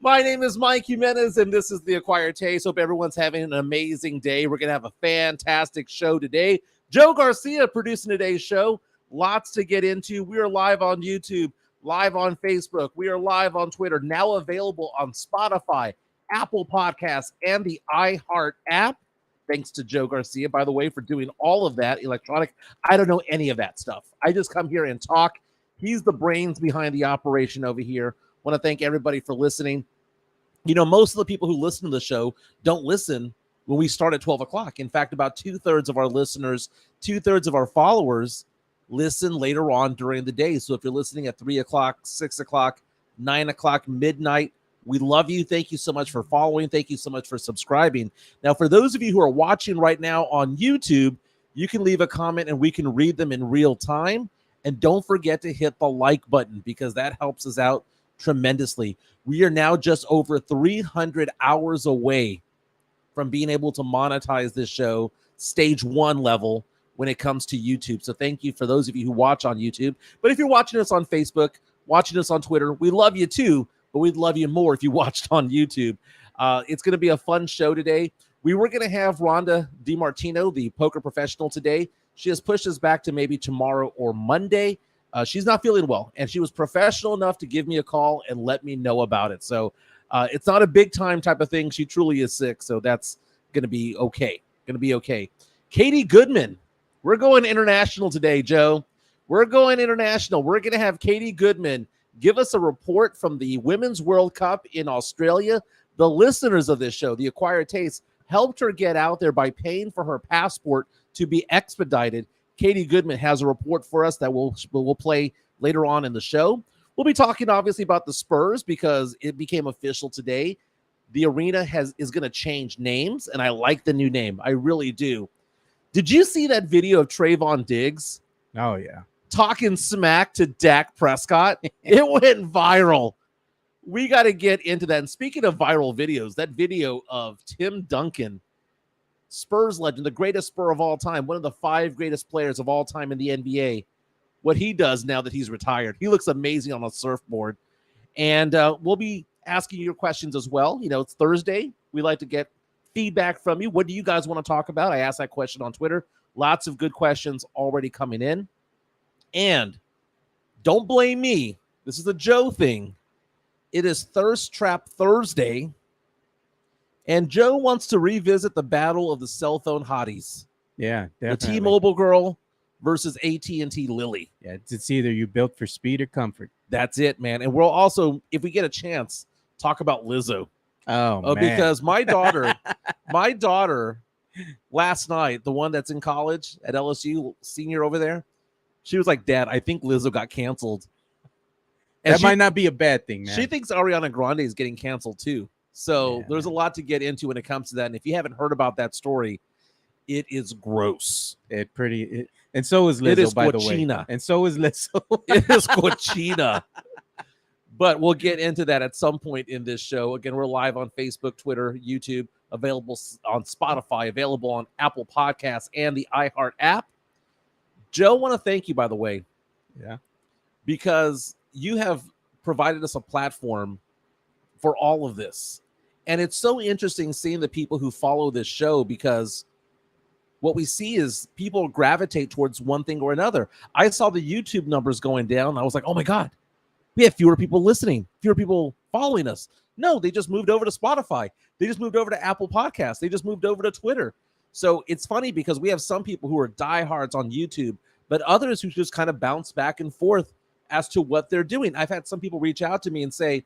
My name is Mike Jimenez, and this is The Acquired Taste. Hope everyone's having an amazing day. We're going to have a fantastic show today. Joe Garcia producing today's show. Lots to get into. We are live on YouTube, live on Facebook. We are live on Twitter, now available on Spotify, Apple Podcasts, and the iHeart app. Thanks to Joe Garcia, by the way, for doing all of that electronic. I don't know any of that stuff. I just come here and talk. He's the brains behind the operation over here. Want to thank everybody for listening. You know, most of the people who listen to the show don't listen when we start at 12 o'clock. In fact, about 2/3 of our listeners, 2/3 of our followers listen later on during the day. So if you're listening at 3 o'clock, 6 o'clock, 9 o'clock, midnight, we love you. Thank you so much for following. Thank you so much for subscribing. Now, for those of you who are watching right now on YouTube, you can leave a comment and we can read them in real time. And don't forget to hit the like button because that helps us out tremendously. We are now just over 300 hours away from being able to monetize this show stage 1 level when it comes to YouTube. So thank you for those of you who watch on YouTube. But if you're watching us on Facebook, watching us on Twitter, we love you too, but we'd love you more if you watched on YouTube. It's going to be a fun show today. We were going to have Rhonda DiMartino, the poker professional, today. She has pushed us back to maybe tomorrow or Monday. She's not feeling well, and she was professional enough to give me a call and let me know about it. So it's not a big time type of thing. She truly is sick, so that's going to be okay. Katie Goodman, we're going international today, Joe. We're going international. We're going to have Katie Goodman give us a report from the Women's World Cup in Australia. The listeners of this show, The Acquired Taste, helped her get out there by paying for her passport to be expedited. Katie Goodman has a report for us that we'll play later on in the show. We'll be talking, obviously, about the Spurs because it became official today. The arena is going to change names, and I like the new name. I really do. Did you see that video of Trayvon Diggs? Oh, yeah. Talking smack to Dak Prescott? It went viral. We got to get into that. And speaking of viral videos, that video of Tim Duncan, Spurs legend, the greatest Spur of all time, one of the 5 greatest players of all time in the NBA, what he does now that he's retired. He looks amazing on a surfboard. And we'll be asking your questions as well. You know, it's Thursday. We like to get feedback from you. What do you guys want to talk about? I asked that question on Twitter. Lots of good questions already coming in. And don't blame me. This is a Joe thing. It is Thirst Trap Thursday. And Joe wants to revisit the battle of the cell phone hotties. Yeah, definitely. The T-Mobile girl versus AT&T Lily. Yeah, it's either you built for speed or comfort. That's it, man. And we'll also, if we get a chance, talk about Lizzo. Oh, man. Because my daughter last night, the one that's in college at LSU, senior over there, she was like, Dad, I think Lizzo got canceled. And that might not be a bad thing, man. She thinks Ariana Grande is getting canceled too. So there's a lot to get into when it comes to that. And if you haven't heard about that story, it is gross. And so is Lizzo, it is by cochina. The way. And so is Lizzo. It is cochina. But we'll get into that at some point in this show. Again, we're live on Facebook, Twitter, YouTube, available on Spotify, available on Apple Podcasts and the iHeart app. Joe, I want to thank you, by the way. Yeah. Because you have provided us a platform for all of this. And it's so interesting seeing the people who follow this show because what we see is people gravitate towards one thing or another. I saw the YouTube numbers going down. I was like, oh my God, we have fewer people listening, fewer people following us. No, they just moved over to Spotify. They just moved over to Apple Podcasts. They just moved over to Twitter. So it's funny because we have some people who are diehards on YouTube, but others who just kind of bounce back and forth as to what they're doing. I've had some people reach out to me and say,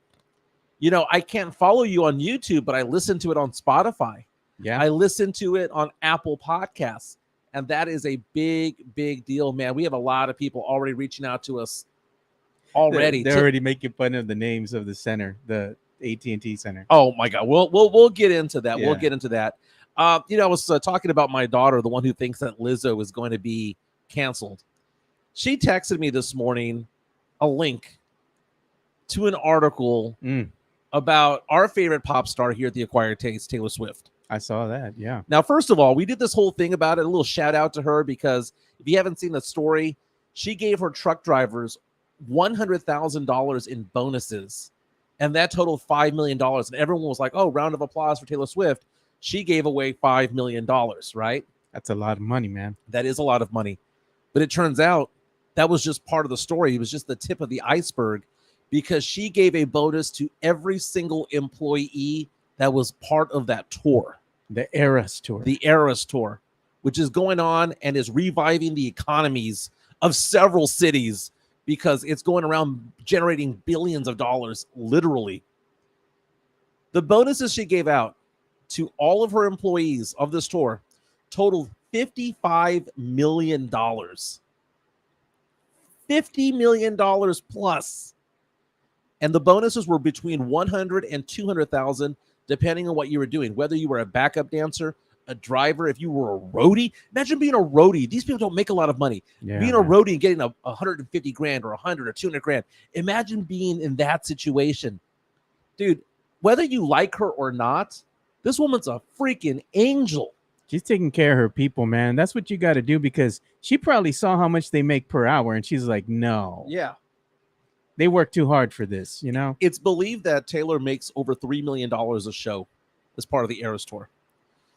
you know, I can't follow you on YouTube, but I listen to it on Spotify. Yeah. I listen to it on Apple Podcasts. And that is a big, big deal, man. We have a lot of people already reaching out to us already. They're already making fun of the names of the center, the AT&T center. Oh my God. We'll get into that. Yeah. We'll get into that. You know, I was talking about my daughter, the one who thinks that Lizzo is going to be canceled. She texted me this morning a link to an article about our favorite pop star here at The Acquired Taste, Taylor Swift. I saw that, yeah. Now, first of all, we did this whole thing about it, a little shout out to her, because if you haven't seen the story, she gave her truck drivers $100,000 in bonuses and that totaled $5 million. And everyone was like, oh, round of applause for Taylor Swift. She gave away $5 million, right? That's a lot of money, man. That is a lot of money. But it turns out that was just part of the story. It was just the tip of the iceberg, because she gave a bonus to every single employee that was part of that tour. The Eras Tour. The Eras Tour, which is going on and is reviving the economies of several cities, because it's going around generating billions of dollars, literally. The bonuses she gave out to all of her employees of this tour totaled $55 million. $50 million plus. And the bonuses were between $100,000 and $200,000, depending on what you were doing, whether you were a backup dancer, a driver, if you were a roadie. Imagine being a roadie. These people don't make a lot of money. Being a roadie and getting a 150 grand or 100 or 200 grand. Imagine being in that situation. Dude, whether you like her or not, this woman's a freaking angel. She's taking care of her people, man. That's what you got to do, because she probably saw how much they make per hour, and she's like, no. Yeah. They work too hard for this, you know? It's believed that Taylor makes over $3 million a show as part of the Eras Tour.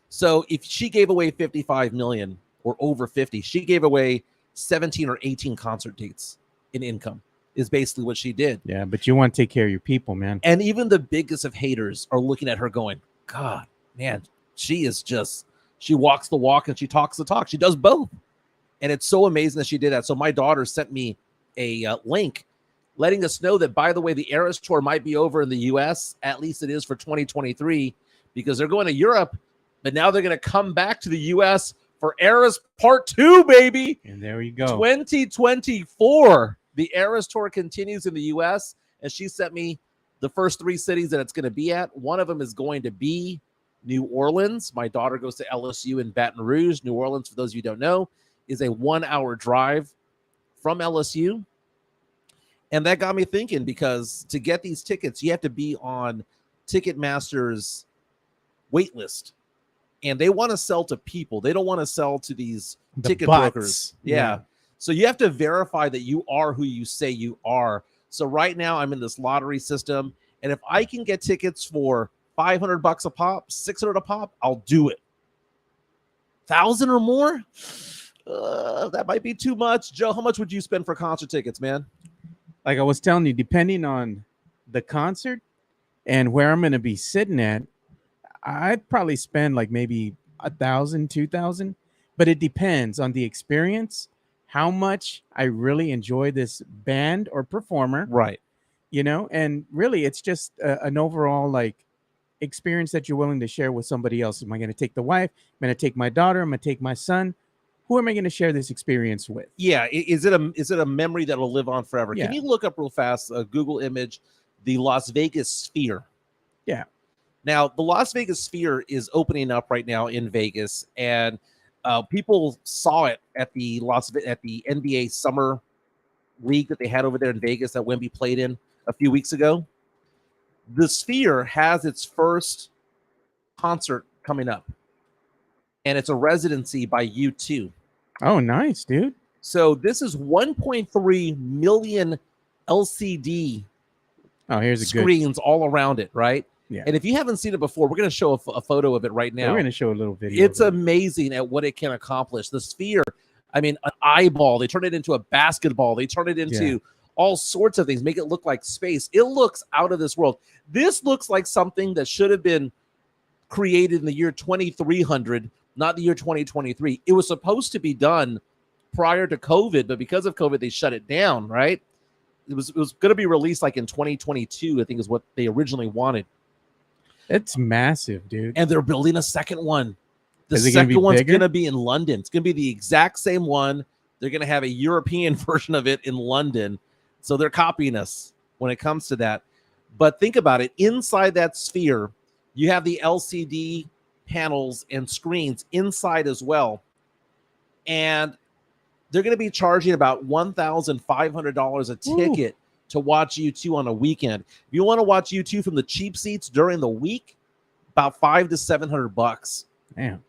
So if she gave away $55 million or over 50, she gave away 17 or 18 concert dates in income, is basically what she did. Yeah, but you want to take care of your people, man. And even the biggest of haters are looking at her going, God, man, she walks the walk and she talks the talk. She does both. And it's so amazing that she did that. So my daughter sent me a link letting us know that, by the way, the Eras Tour might be over in the U.S. At least it is for 2023, because they're going to Europe, but now they're going to come back to the U.S. for Eras Part 2, baby. And there you go. 2024. The Eras Tour continues in the U.S., and she sent me the first 3 cities that it's going to be at. One of them is going to be New Orleans. My daughter goes to LSU in Baton Rouge. New Orleans, for those of you who don't know, is a 1-hour drive from LSU. And that got me thinking, because to get these tickets, you have to be on Ticketmaster's wait list. And they want to sell to people. They don't want to sell to these ticket brokers. Yeah. So you have to verify that you are who you say you are. So right now I'm in this lottery system. And if I can get tickets for $500 a pop, $600 a pop, I'll do it. 1,000 or more? That might be too much. Joe, how much would you spend for concert tickets, man? Like I was telling you, depending on the concert and where I'm going to be sitting at, I'd probably spend like maybe 1,000, 2,000, but it depends on the experience, how much I really enjoy this band or performer. Right. You know, and really it's just an overall like experience that you're willing to share with somebody else. Am I going to take the wife? I'm going to take my daughter. I'm going to take my son. Who am I going to share this experience with? Yeah. Is it a memory that'll live on forever? Yeah. Can you look up real fast, a Google image, the Las Vegas Sphere? Yeah. Now, the Las Vegas Sphere is opening up right now in Vegas, and people saw it at the NBA Summer League that they had over there in Vegas that Wemby played in a few weeks ago. The Sphere has its first concert coming up, and it's a residency by U2. Oh, nice, dude. So this is 1.3 million LCD screens all around it, right? Yeah. And if you haven't seen it before, we're going to show a photo of it right now. We're going to show a little video. It's amazing at what it can accomplish. The Sphere, I mean, an eyeball. They turn it into a basketball. They turn it into all sorts of things, make it look like space. It looks out of this world. This looks like something that should have been created in the year 2300, not the year 2023. It was supposed to be done prior to COVID, but because of COVID, they shut it down, right? It was going to be released like in 2022, I think is what they originally wanted. It's massive, dude. And they're building a second one. The second one's going to be in London. It's going to be the exact same one. They're going to have a European version of it in London. So they're copying us when it comes to that. But think about it. Inside that Sphere, you have the LCD panels and screens inside as well. And they're going to be charging about $1,500 a ticket to watch U2 on a weekend. If you want to watch U2 from the cheap seats during the week, about $500 to $700. Damn.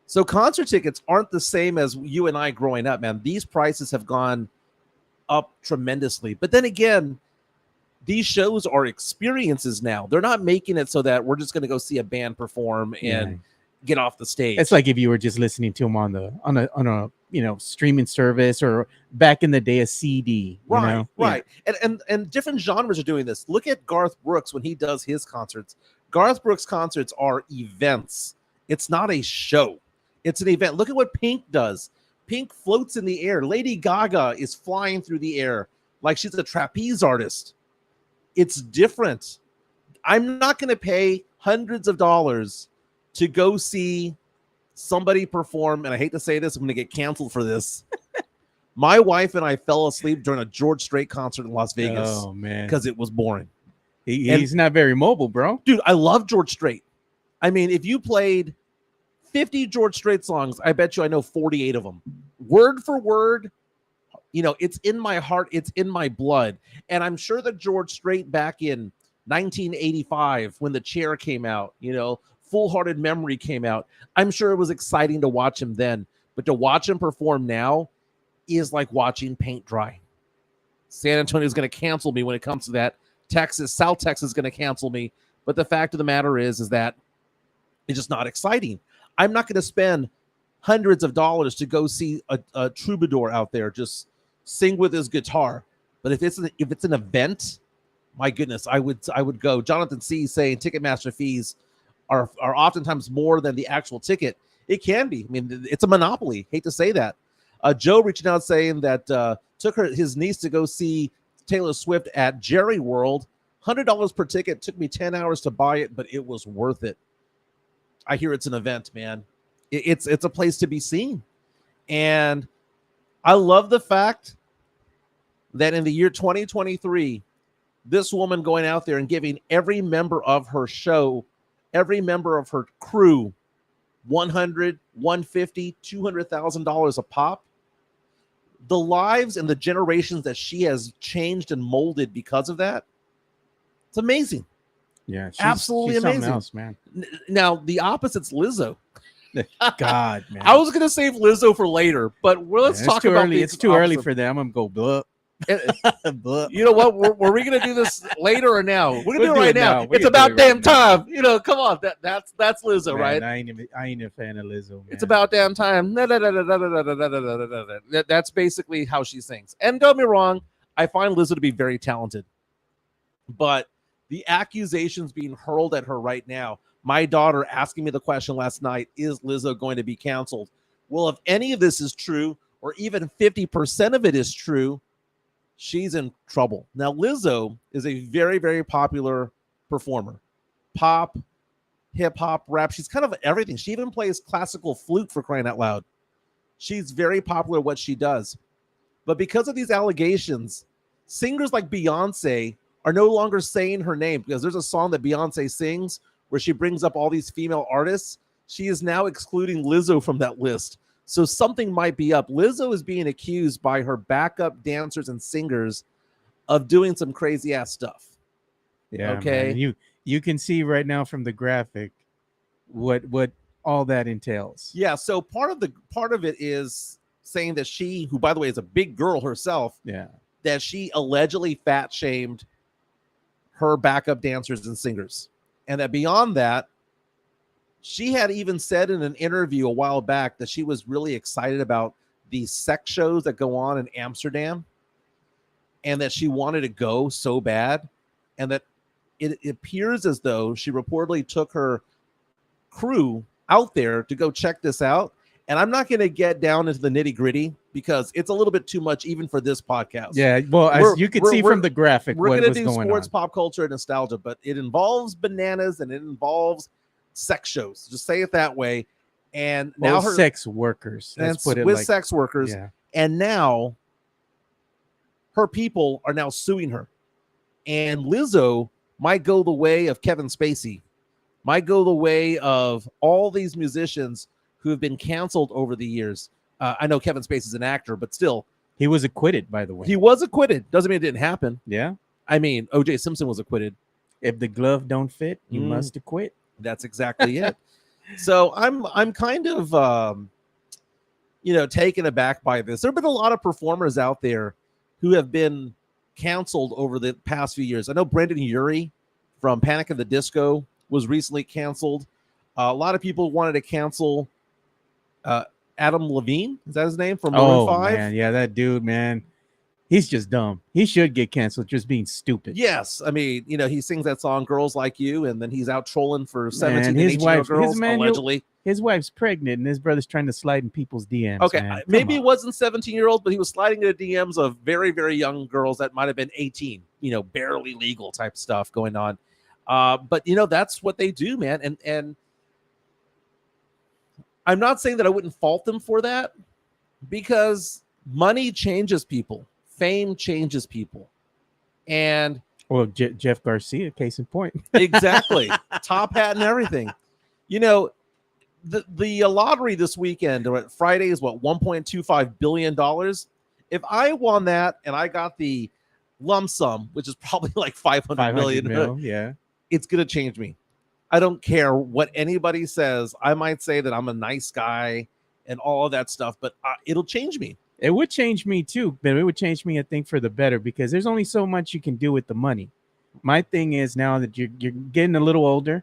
So concert tickets aren't the same as you and I growing up, man. These prices have gone up tremendously. But then again, these shows are experiences now. They're not making it so that we're just going to go see a band perform and get off the stage. It's like if you were just listening to them on a streaming service, or back in the day a CD. Right. And different genres are doing this. Look at Garth Brooks when he does his concerts. Garth Brooks concerts are events. It's not a show. It's an event. Look at what Pink does. Pink floats in the air. Lady Gaga is flying through the air like she's a trapeze artist. It's different. I'm not going to pay hundreds of dollars to go see somebody perform, and I hate to say this, I'm going to get canceled for this. My wife and I fell asleep during a George Strait concert in Las Vegas. Oh, man. Because it was boring. He's not very mobile, bro. Dude, I love George Strait. I mean, if you played 50 George Strait songs, I bet you I know 48 of them. Word for word, it's in my heart. It's in my blood. And I'm sure that George Strait back in 1985, when The Chair came out, Full Hearted Memory came out, I'm sure it was exciting to watch him then. But to watch him perform now is like watching paint dry. San Antonio is going to cancel me when it comes to that. South Texas is going to cancel me. But the fact of the matter is that it's just not exciting. I'm not going to spend hundreds of dollars to go see a troubadour out there just sing with his guitar. But if it's an event, my goodness, I would go. Jonathan C. saying Ticketmaster fees are oftentimes more than the actual ticket. It can be. I mean, it's a monopoly. Hate to say that. Joe reaching out saying that took his niece to go see Taylor Swift at Jerry World. $100 per ticket. Took me 10 hours to buy it, but it was worth it. I hear it's an event, man. It's a place to be seen. And I love the fact that in the year 2023, this woman going out there and giving every member of her show, every member of her crew, $100, $150, $200,000 a pop. The lives and the generations that she has changed and molded because of that, it's amazing. Yeah, absolutely she's amazing. Something else, man. Now the opposite's Lizzo. God, man. I was gonna save Lizzo for later, but let's talk about early. It's too early for them. I'm gonna go blah. You know what? Were we gonna do this later or now? We're gonna do it right now. It's about damn time. Come on. That's Lizzo, man, right? I ain't a fan of Lizzo, man. It's about damn time. That's basically how she sings. And don't get me wrong, I find Lizzo to be very talented, but the accusations being hurled at her right now. My daughter asking me the question last night, is Lizzo going to be canceled? Well, if any of this is true, or even 50% of it is true, she's in trouble. Now, Lizzo is a very, very popular performer. Pop, hip-hop, rap. She's kind of everything. She even plays classical flute, for crying out loud. She's very popular at what she does. But because of these allegations, singers like Beyonce are no longer saying her name, because there's a song that Beyonce sings where she brings up all these female artists. She is now excluding Lizzo from that list. So something might be up. Lizzo is being accused by her backup dancers and singers of doing some crazy ass stuff. Yeah. Okay. Man. You can see right now from the graphic what all that entails. Yeah. So part of it is saying that she, who by the way is a big girl herself, that she allegedly fat shamed her backup dancers and singers. And that beyond that, she had even said in an interview a while back that she was really excited about these sex shows that go on in Amsterdam, and that she wanted to go so bad, and that it appears as though she reportedly took her crew out there to go check this out. And I'm not going to get down into the nitty gritty because it's a little bit too much even for this podcast. Yeah, well, as you can see from the graphic, we're going to do sports, pop culture, and nostalgia, but it involves bananas and it involves sex shows. Just say it that way. And now her sex workers. Let's put it with like sex workers. Yeah. And now her people are now suing her. And Lizzo might go the way of Kevin Spacey, might go the way of all these musicians who have been canceled over the years. I know Kevin Spacey's an actor, but still. He was acquitted, by the way. He was acquitted. Doesn't mean it didn't happen. Yeah. I mean, O.J. Simpson was acquitted. If the glove don't fit, you must acquit. That's exactly it. So I'm kind of, taken aback by this. There have been a lot of performers out there who have been canceled over the past few years. I know Brendan Urie from Panic at the Disco was recently canceled. A lot of people wanted to cancel Adam Levine. Is that his name, from Maroon 5? Man, yeah, that dude, man, he's just dumb. He should get canceled just being stupid. Yes, I mean, he sings that song "Girls Like You," and then he's out trolling for 17 Man, and his 18-year-old wife, girls, allegedly. His wife's pregnant, and his brother's trying to slide in people's DMs. Okay, man. maybe it wasn't 17-year-old, but he was sliding into DMs of very, very young girls that might have been 18, barely legal type stuff going on. But that's what they do, man. And I'm not saying that I wouldn't fault them for that, because money changes people, fame changes people, and Jeff Garcia, case in point. exactly, top hat and everything. The lottery this weekend, or Friday, is what, $1.25 billion. If I won that and I got the lump sum, which is probably like 500 million, yeah, it's gonna change me. I don't care what anybody says. I might say that I'm a nice guy and all of that stuff, but it'll change me. It would change me too, but it would change me, I think, for the better, because there's only so much you can do with the money. My thing is, now that you're getting a little older,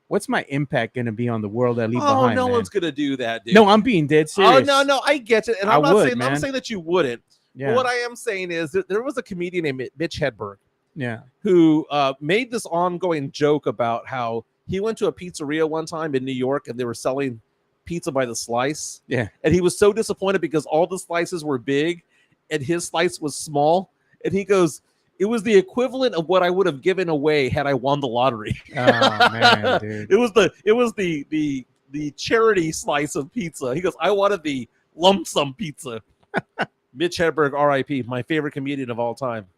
what's my impact going to be on the world I leave behind? No man? One's going to do that, dude. No, I'm being dead serious. Oh, no, I get it. And I'm not saying that you wouldn't. Yeah. But what I am saying is that there was a comedian named Mitch Hedberg, yeah, who made this ongoing joke about how he went to a pizzeria one time in New York and they were selling pizza by the slice. Yeah. And he was so disappointed because all the slices were big and his slice was small. And he goes, it was the equivalent of what I would have given away had I won the lottery. Oh man, dude. It was the charity slice of pizza. He goes, I wanted the lump sum pizza. Mitch Hedberg, R.I.P., my favorite comedian of all time.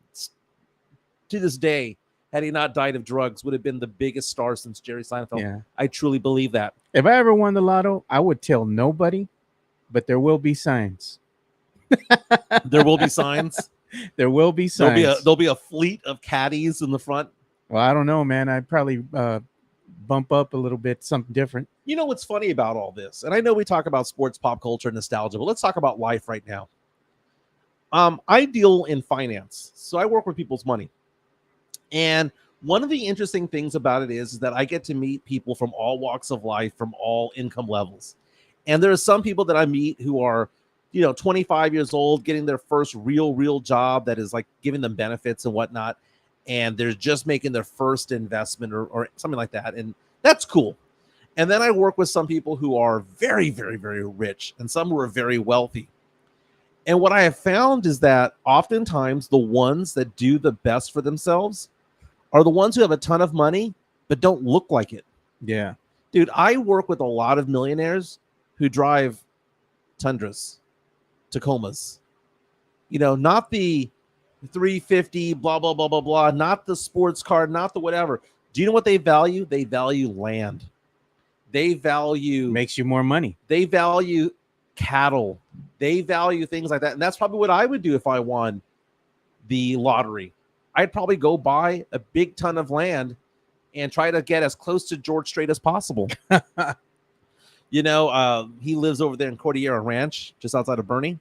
To this day, had he not died of drugs, would have been the biggest star since Jerry Seinfeld. Yeah. I truly believe that. If I ever won the lotto, I would tell nobody, but there will be signs. There will be signs. There will be signs. There'll be a fleet of caddies in the front. Well, I don't know, man. I'd probably bump up a little bit, something different. You know what's funny about all this? And I know we talk about sports, pop culture, nostalgia, but let's talk about life right now. I deal in finance, so I work with people's money. And one of the interesting things about it is that I get to meet people from all walks of life, from all income levels. And there are some people that I meet who are, 25 years old, getting their first real job that is like giving them benefits and whatnot. And they're just making their first investment or something like that. And that's cool. And then I work with some people who are very, very, very rich and some who are very wealthy. And what I have found is that oftentimes the ones that do the best for themselves are the ones who have a ton of money, but don't look like it. Yeah. Dude, I work with a lot of millionaires who drive Tundras, Tacomas, not the 350, blah, blah, blah, blah, blah, not the sports car, not the whatever. Do you know what they value? They value land. They value... Makes you more money. They value cattle. They value things like that. And that's probably what I would do if I won the lottery. I'd probably go buy a big ton of land and try to get as close to George Strait as possible. He lives over there in Cordillera Ranch, just outside of Bernie.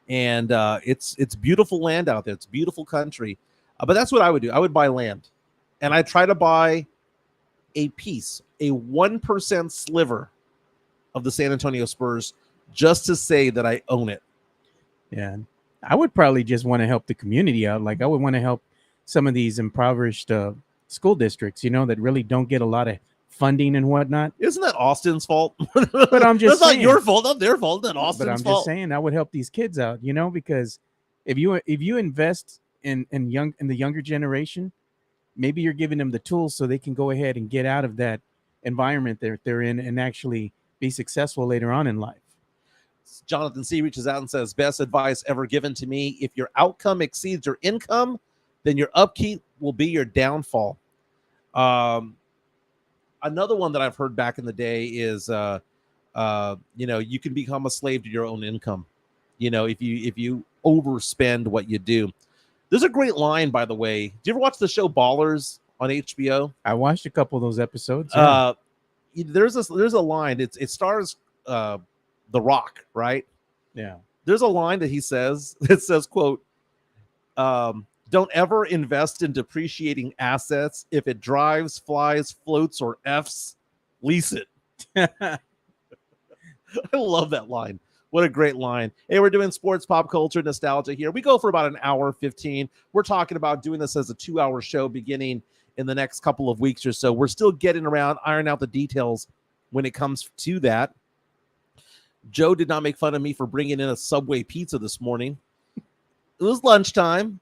And it's beautiful land out there. It's beautiful country. But that's what I would do. I would buy land. And I'd try to buy a 1% sliver of the San Antonio Spurs just to say that I own it. Yeah. I would probably just want to help the community out. Like I would want to help some of these impoverished school districts, that really don't get a lot of funding and whatnot. Isn't that Austin's fault? But I'm just That's saying, not your fault, not their fault, not Austin's fault. But I'm just saying I would help these kids out, because if you invest in the younger generation, maybe you're giving them the tools so they can go ahead and get out of that environment they're in and actually be successful later on in life. Jonathan C. reaches out and says, best advice ever given to me: if your outcome exceeds your income, then your upkeep will be your downfall. Another one that I've heard back in the day is, you can become a slave to your own income. If you overspend what you do. There's a great line, by the way. Do you ever watch the show Ballers on HBO? I watched a couple of those episodes. Yeah. There's a line. It stars The Rock, right? Yeah. There's a line that he says. It says, quote, Don't ever invest in depreciating assets. If it drives, flies, floats, or Fs, lease it. I love that line. What a great line. Hey, we're doing sports, pop culture, nostalgia here. We go for about an hour 15. We're talking about doing this as a 2-hour show beginning in the next couple of weeks or so. We're still getting around, iron out the details when it comes to that. Joe did not make fun of me for bringing in a Subway pizza this morning. It was lunchtime.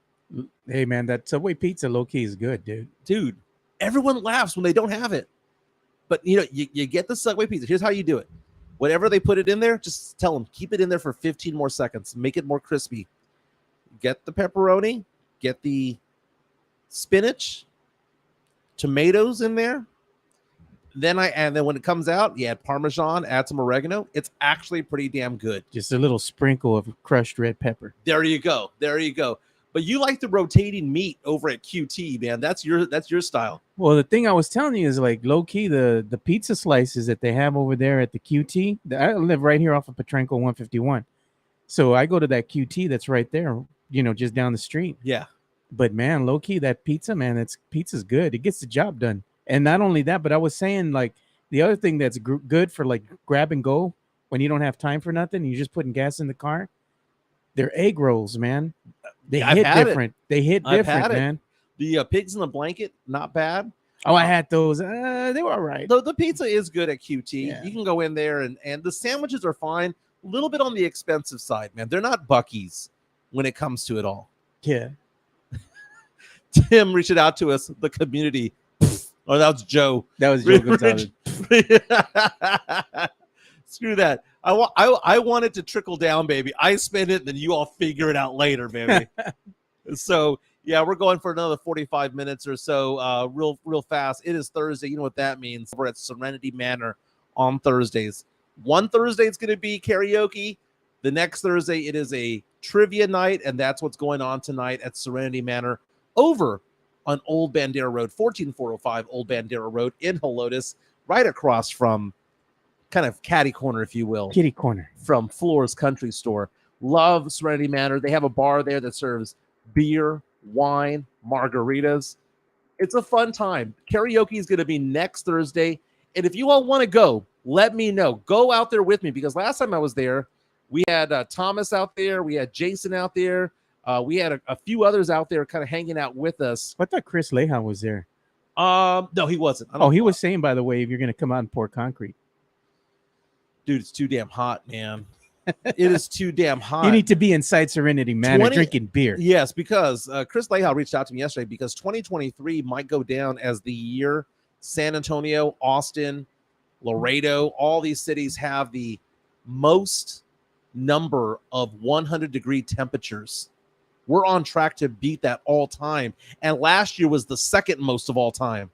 Hey, man, that Subway pizza low-key is good, dude. Dude, everyone laughs when they don't have it. But, you get the Subway pizza. Here's how you do it. Whatever they put it in there, just tell them, keep it in there for 15 more seconds. Make it more crispy. Get the pepperoni. Get the spinach. Tomatoes in there. Then when it comes out, you add Parmesan, add some oregano. It's actually pretty damn good. Just a little sprinkle of crushed red pepper. There you go. But you like the rotating meat over at QT, man. That's your style. Well, the thing I was telling you is like low key the pizza slices that they have over there at the QT. I live right here off of Petrenko 151, so I go to that QT that's right there, just down the street. Yeah. But man, low key that pizza, man, pizza's good. It gets the job done. And not only that, but I was saying like the other thing that's good for like grab and go when you don't have time for nothing, you're just putting gas in the car. They're egg rolls, man. They hit different. They hit different, man. The pigs in the blanket, not bad. Oh, I had those. They were all right. The pizza is good at QT. Yeah. You can go in there and the sandwiches are fine. A little bit on the expensive side, man. They're not Buc-ee's when it comes to it all. Yeah. Tim reached out to us, the community. Oh, that was Joe. That was Joe Gonzalez. Screw that. I want it to trickle down, baby. I spend it, then you all figure it out later, baby. So, yeah, we're going for another 45 minutes or so, real fast. It is Thursday. You know what that means. We're at Serenity Manor on Thursdays. One Thursday, it's going to be karaoke. The next Thursday, it is a trivia night, and that's what's going on tonight at Serenity Manor over on Old Bandera Road, 14405 Old Bandera Road in Helotes, right across from kind of catty corner, if you will. Kitty corner. From Floor's Country Store. Love Serenity Manor. They have a bar there that serves beer, wine, margaritas. It's a fun time. Karaoke is going to be next Thursday. And if you all want to go, let me know. Go out there with me, because last time I was there, we had Thomas out there. We had Jason out there. We had a few others out there kind of hanging out with us. I thought Chris Leha was there. No, he wasn't. He was saying, by the way, if you're going to come out and pour concrete. Dude, it's too damn hot, man. It is too damn hot. You need to be inside Serenity Manor drinking beer. Yes, because Chris Leha reached out to me yesterday because 2023 might go down as the year San Antonio, Austin, Laredo, all these cities have the most number of 100-degree temperatures. We're on track to beat that all time. And last year was the second most of all time.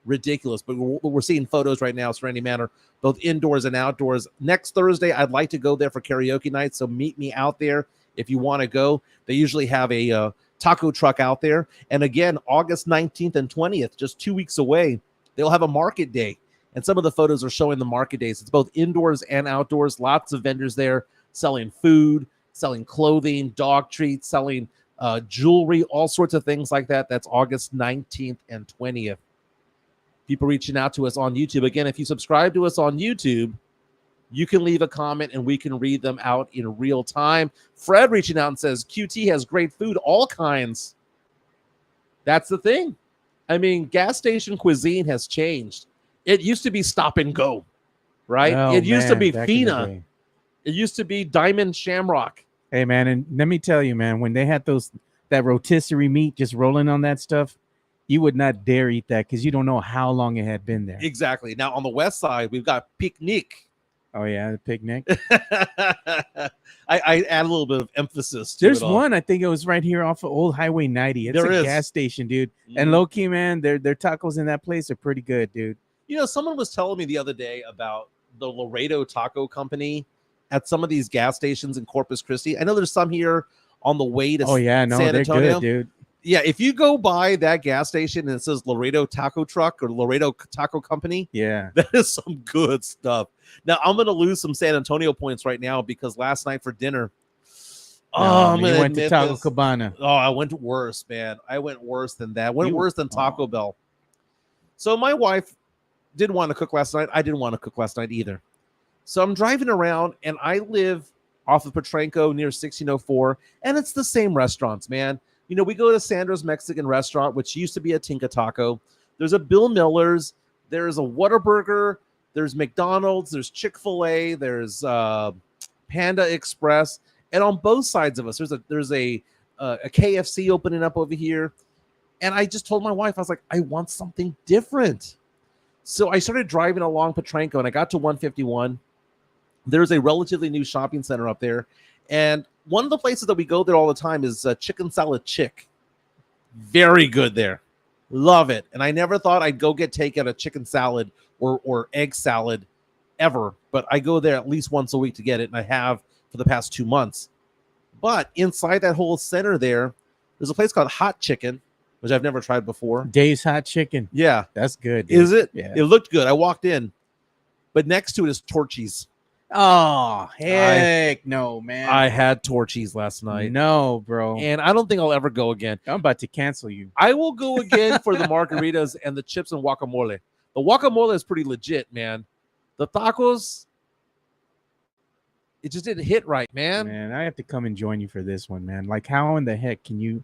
Ridiculous. But we're seeing photos right now, Serenity Manor, both indoors and outdoors. Next Thursday, I'd like to go there for karaoke night. So meet me out there if you want to go. They usually have a taco truck out there. And again, August 19th and 20th, just 2 weeks away, they'll have a market day. And some of the photos are showing the market days. It's both indoors and outdoors. Lots of vendors there selling food, selling clothing, dog treats, selling jewelry, all sorts of things like that. That's August 19th and 20th. People reaching out to us on YouTube. Again, if you subscribe to us on YouTube, you can leave a comment and we can read them out in real time. Fred reaching out and says, QT has great food, all kinds. That's the thing. I mean, gas station cuisine has changed. It used to be stop and go, right? It used to be Fina. It used to be Diamond Shamrock. Hey, man, and let me tell you, man, when they had that rotisserie meat just rolling on that stuff, you would not dare eat that because you don't know how long it had been there. Exactly. Now, on the west side, we've got Picnic. Oh, yeah, the Picnic. I add a little bit of emphasis to There's it all. one, I think it was right here off of Old Highway 90. It's a gas station, dude. And low-key, man, their tacos in that place are pretty good, dude. You know, someone was telling me the other day about the Laredo Taco Company at some of these gas stations in Corpus Christi. I know there's some here on the way to San they're Antonio. Good, dude. Yeah, if you go by that gas station and it says Laredo Taco Truck or Laredo Taco Company, yeah, that is some good stuff. Now, I'm going to lose some San Antonio points right now because last night for dinner, Oh, No, I'm man, you gonna went to admit Taco this. Cabana. Oh, I went worse, man. I went worse than that. Went You- worse than Taco Bell. So my wife didn't want to cook last night. I didn't want to cook last night either. So I'm driving around, and I live off of Petranco near 1604, and it's the same restaurants, man. You know, we go to Sandra's Mexican restaurant, which used to be a Tinka Taco. There's a Bill Miller's. There's a Whataburger. There's McDonald's. There's Chick-fil-A. There's Panda Express. And on both sides of us, there's a KFC opening up over here. And I just told my wife, I was like, I want something different. So I started driving along Petranco, and I got to 151. There's a relatively new shopping center up there. And one of the places that we go there all the time is Chicken Salad Chick. Very good there. Love it. And I never thought I'd go get takeout a chicken salad or egg salad ever. But I go there at least once a week to get it, and I have for the past 2 months. But inside that whole center there's a place called Hot Chicken, which I've never tried before. Dave's Hot Chicken. Yeah. That's good. Dude. Is it? Yeah. It looked good. I walked in. But next to it is Torchy's. Oh, heck no, man. I had Torchy's last night. No, bro. And I don't think I'll ever go again. I'm about to cancel you. I will go again for the margaritas and the chips and guacamole. The guacamole is pretty legit, man. The tacos, it just didn't hit right, man. Man, I have to come and join you for this one, man. Like, how in the heck can you,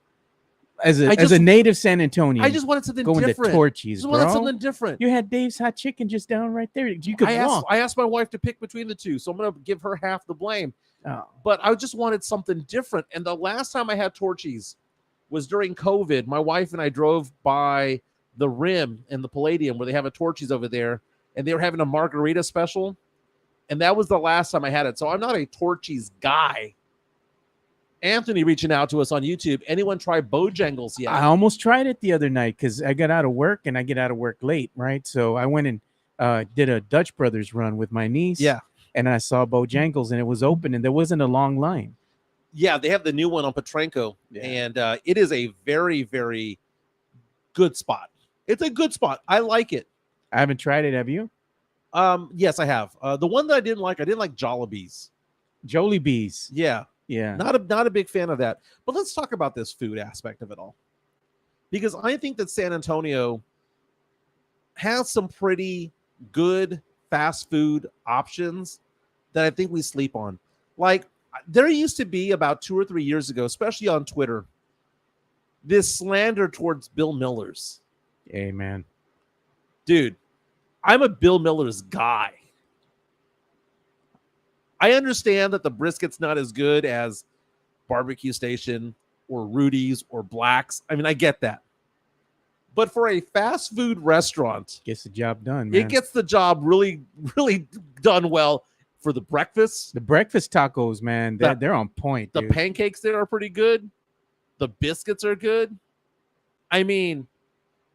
as I a just- native San Antonian, I just wanted something go into different. Torchy's, Just bro? wanted something different. You had Dave's Hot Chicken just down right there. You could I walk. asked my wife to pick between the two, so I'm going to give her half the blame. Oh. But I just wanted something different. And the last time I had Torchy's was during COVID. My wife and I drove by the Rim and the Palladium where they have a Torchy's over there, and they were having a margarita special. And that was the last time I had it. So I'm not a Torchy's guy. Anthony reaching out to us on YouTube. Anyone try Bojangles yet? I almost tried it the other night because I got out of work and I get out of work late, right? So I went and did a Dutch Brothers run with my niece. Yeah. And I saw Bojangles and it was open and there wasn't a long line. Yeah, they have the new one on Petranco. Yeah. And it is a very, very good spot. It's a good spot. I like it. I haven't tried it. Have you? Yes, I have. The one that I didn't like Jollibee's. Jollibee's. Yeah. Yeah. Not a big fan of that. But let's talk about this food aspect of it all. Because I think that San Antonio has some pretty good fast food options that I think we sleep on. Like, there used to be about 2 or 3 years ago, especially on Twitter, this slander towards Bill Miller's. Hey, man. Dude, I'm a Bill Miller's guy. I understand that the brisket's not as good as Barbecue Station or Rudy's or Black's. I mean, I get that. But for a fast food restaurant, Gets the job done, man. it gets the job really, really done well for the breakfast. The breakfast tacos, man, they're on point. The dude. pancakes there are pretty good. The biscuits are good. I mean,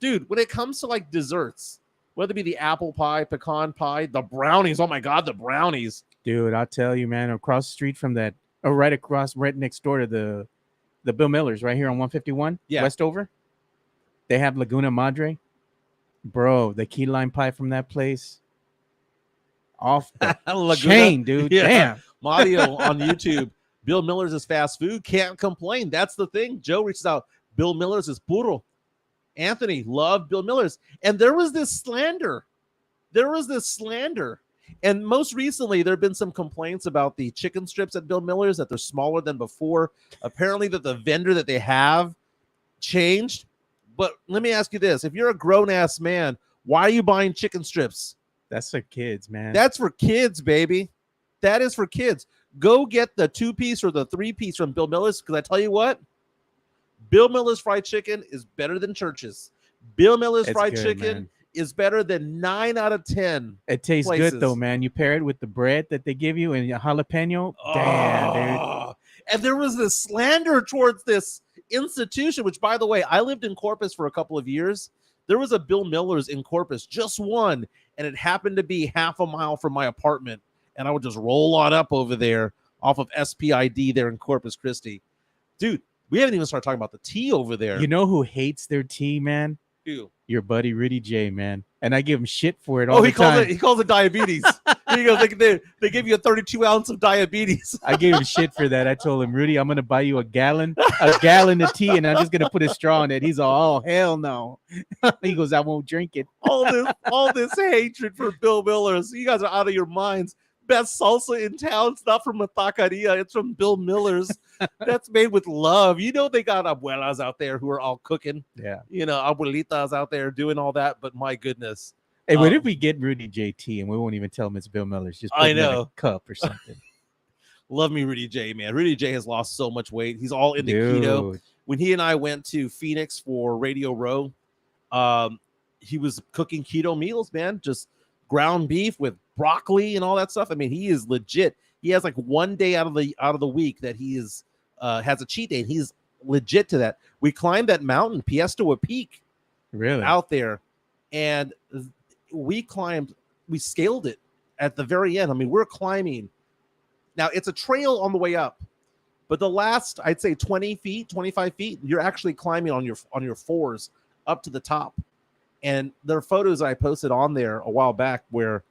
dude, when it comes to like desserts, whether it be the apple pie, pecan pie, the brownies. Oh my God, the brownies. Dude, I'll tell you, man, across the street from that, or right next door to the Bill Miller's, right here on 151, Yeah. Westover. They have Laguna Madre. Bro, the key lime pie from that place. Off the Laguna. chain, dude. Yeah. Damn. Mario on YouTube. Bill Miller's is fast food. Can't complain. That's the thing. Joe reaches out. Bill Miller's is puro. Anthony loved Bill Miller's. And there was this slander. And most recently, there have been some complaints about the chicken strips at Bill Miller's, that they're smaller than before. Apparently that the vendor that they have changed. But let me ask you this. If you're a grown-ass man, why are you buying chicken strips? That's for kids, man. That's for kids, baby. That is for kids. Go get the 2-piece or the 3-piece from Bill Miller's, because I tell you what, Bill Miller's fried chicken is better than Church's. Bill Miller's It's fried good, chicken man. is better than 9 out of 10. It tastes places. good, though, man. You pair it with the bread that they give you and your jalapeno. Damn, dude. Oh. And there was this slander towards this institution, which, by the way, I lived in Corpus for a couple of years. There was a Bill Miller's in Corpus, just one, and it happened to be half a mile from my apartment. And I would just roll on up over there off of SPID there in Corpus Christi. Dude, we haven't even started talking about the tea over there. You know who hates their tea, man? Who? Your buddy Rudy J, man. And I give him shit for it Oh, all he the time. calls it diabetes. He goes, they give you a 32 ounce of diabetes. I gave him shit for that. I told him, Rudy, I'm gonna buy you a gallon of tea, and I'm just gonna put a straw in it. He's all, oh hell no. He goes, I won't drink it. all this hatred for Bill Miller's. You guys are out of your minds. Best salsa in town. It's not from a taqueria. It's from Bill Miller's. That's made with love. You know they got abuelas out there who are all cooking. Yeah. You know, abuelitas out there doing all that. But my goodness. Hey, what if we get Rudy JT and we won't even tell him it's Bill Miller's? Just put him in a cup or something. Love me, Rudy J, man. Rudy J has lost so much weight. He's all into keto. When he and I went to Phoenix for Radio Row, he was cooking keto meals, man. Just ground beef with broccoli and all that stuff. I mean, he is legit. He has like one day out of the week that he is has a cheat day, and he's legit to that. We climbed that mountain, Piestewa Peak, really out there, and we scaled it at the very end. I mean, we're climbing. Now it's a trail on the way up, but the last, I'd say 20 feet, 25 feet, you're actually climbing on your fours up to the top. And there are photos I posted on there a while back where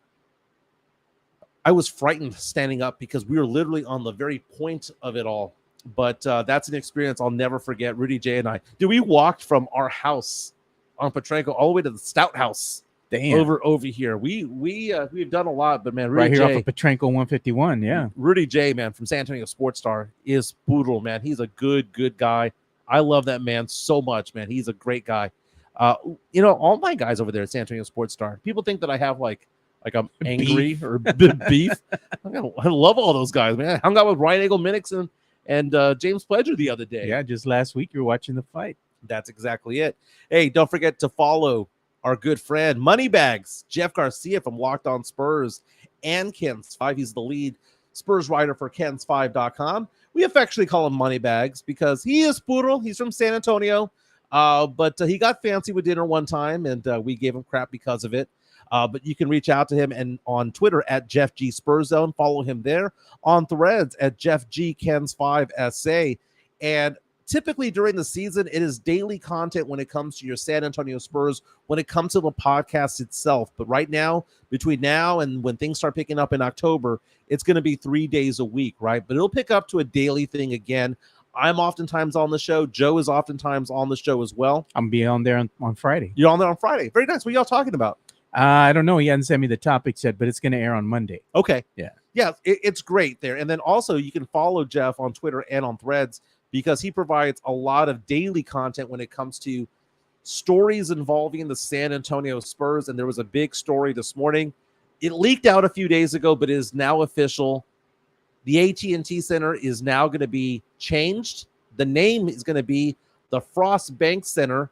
I was frightened standing up because we were literally on the very point of it all. But that's an experience I'll never forget. Rudy J and I, we walked from our house on Petrenko all the way to the Stout House. Damn. Over here. We've done a lot, but man, Rudy right here J, off of Petrenko 151, yeah. Rudy J, man, from San Antonio Sports Star is brutal, man. He's a good guy. I love that man so much, man. He's a great guy. You know, all my guys over there at San Antonio Sports Star, people think that I have like I'm angry or beef. I love all those guys, man. I hung out with Ryan Eagle Minix and James Pledger the other day. Yeah, just last week you were watching the fight. That's exactly it. Hey, don't forget to follow our good friend Moneybags, Jeff Garcia from Locked On Spurs and Ken's 5. He's the lead Spurs writer for Kens5.com. We affectionately call him Moneybags because he is poodle. He's from San Antonio, but he got fancy with dinner one time, and we gave him crap because of it. But you can reach out to him and on Twitter at Jeff G Spurs Zone. Follow him there on Threads at Jeff G Kens5 SA. And typically during the season, it is daily content when it comes to your San Antonio Spurs, when it comes to the podcast itself. But right now, between now and when things start picking up in October, it's going to be 3 days a week, right? But it'll pick up to a daily thing again. I'm oftentimes on the show. Joe is oftentimes on the show as well. I'm be on there on Friday. You're on there on Friday. Very nice. What are y'all talking about? I don't know. He hasn't sent me the topics yet, but it's going to air on Monday. Okay. Yeah. Yeah, it's great there. And then also you can follow Jeff on Twitter and on Threads because he provides a lot of daily content when it comes to stories involving the San Antonio Spurs. And there was a big story this morning. It leaked out a few days ago, but is now official. The AT&T Center is now going to be changed. The name is going to be the Frost Bank Center.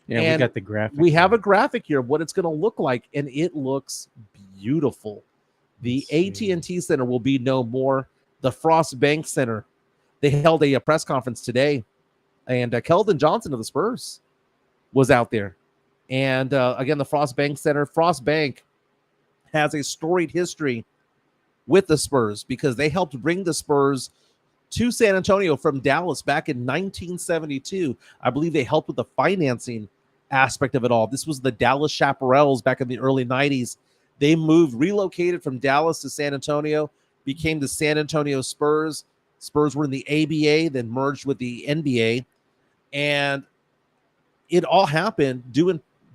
Yeah, and we got the graphic. We have a graphic here of what it's going to look like, and it looks beautiful. The AT&T Center will be no more the Frost Bank Center. They held a press conference today, and Keldon Johnson of the Spurs was out there. And again, the Frost Bank Center. Frost Bank has a storied history with the Spurs because they helped bring the Spurs to San Antonio from Dallas back in 1972. I believe they helped with the financing aspect of it all. This was the Dallas Chaparrals back in the early 90s. They relocated from Dallas to San Antonio, became the San Antonio Spurs. Spurs were in the ABA, then merged with the NBA. And it all happened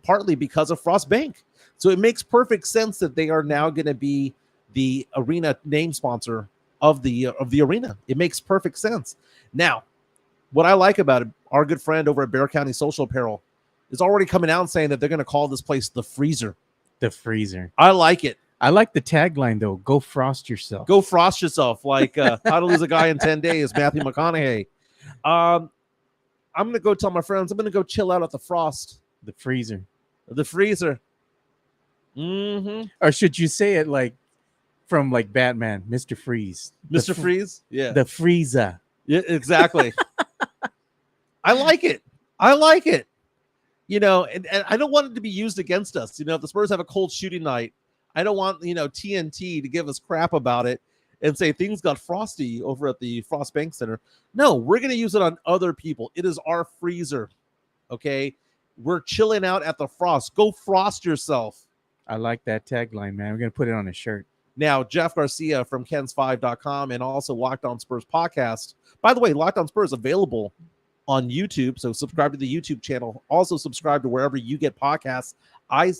partly because of Frost Bank. So it makes perfect sense that they are now going to be the arena name sponsor of the arena. It makes perfect sense. Now, what I like about it, our good friend over at Bear County Social Apparel is already coming out and saying that they're going to call this place the Freezer. The Freezer. I like it. I like the tagline, though. Go frost yourself. Go frost yourself. Like How to Lose a Guy in 10 Days, Matthew McConaughey. I'm going to go tell my friends, I'm going to go chill out at the Frost. The Freezer. The Freezer. Mm-hmm. Or should you say it like from like Batman, Mr. Freeze? Mr. Freeze? Yeah. The Freezer. Yeah, exactly. I like it. I like it. You know, and I don't want it to be used against us. You know, if the Spurs have a cold shooting night, I don't want, TNT to give us crap about it and say things got frosty over at the Frost Bank Center. No, we're going to use it on other people. It is our freezer. Okay. We're chilling out at the Frost. Go frost yourself. I like that tagline, man. We're gonna put it on a shirt. Now, Jeff Garcia from Kens5.com and also Locked On Spurs podcast. By the way, Locked On Spurs available on YouTube, so subscribe to the YouTube channel. Also subscribe to wherever you get podcasts. I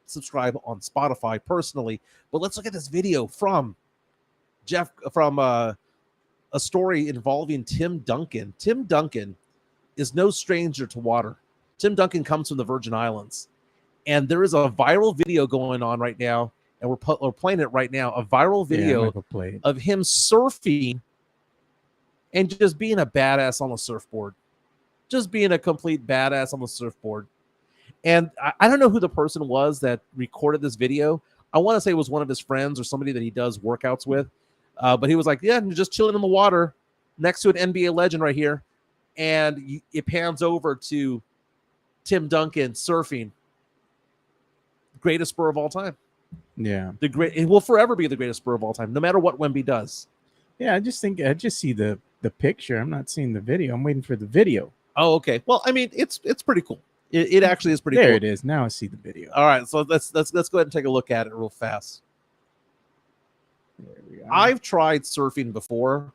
subscribe on Spotify personally. But let's look at this video from Jeff, from a story involving Tim Duncan. Tim Duncan is no stranger to water. Tim Duncan comes from the Virgin Islands, and there is a viral video going on right now, and we're playing it right now, a viral video of him surfing and just being a badass on the surfboard. Just being a complete badass on the surfboard. And I don't know who the person was that recorded this video. I want to say it was one of his friends or somebody that he does workouts with. But he was like, yeah, just chilling in the water next to an NBA legend right here. And it pans over to Tim Duncan surfing. Greatest Spur of all time. Yeah. It will forever be the greatest Spur of all time, no matter what Wemby does. Yeah, I just see the picture. I'm not seeing the video. I'm waiting for the video. Oh, okay. Well, I mean, it's pretty cool. It actually is pretty cool. There it is. Now I see the video. All right, so let's go ahead and take a look at it real fast. There we are. I've tried surfing before,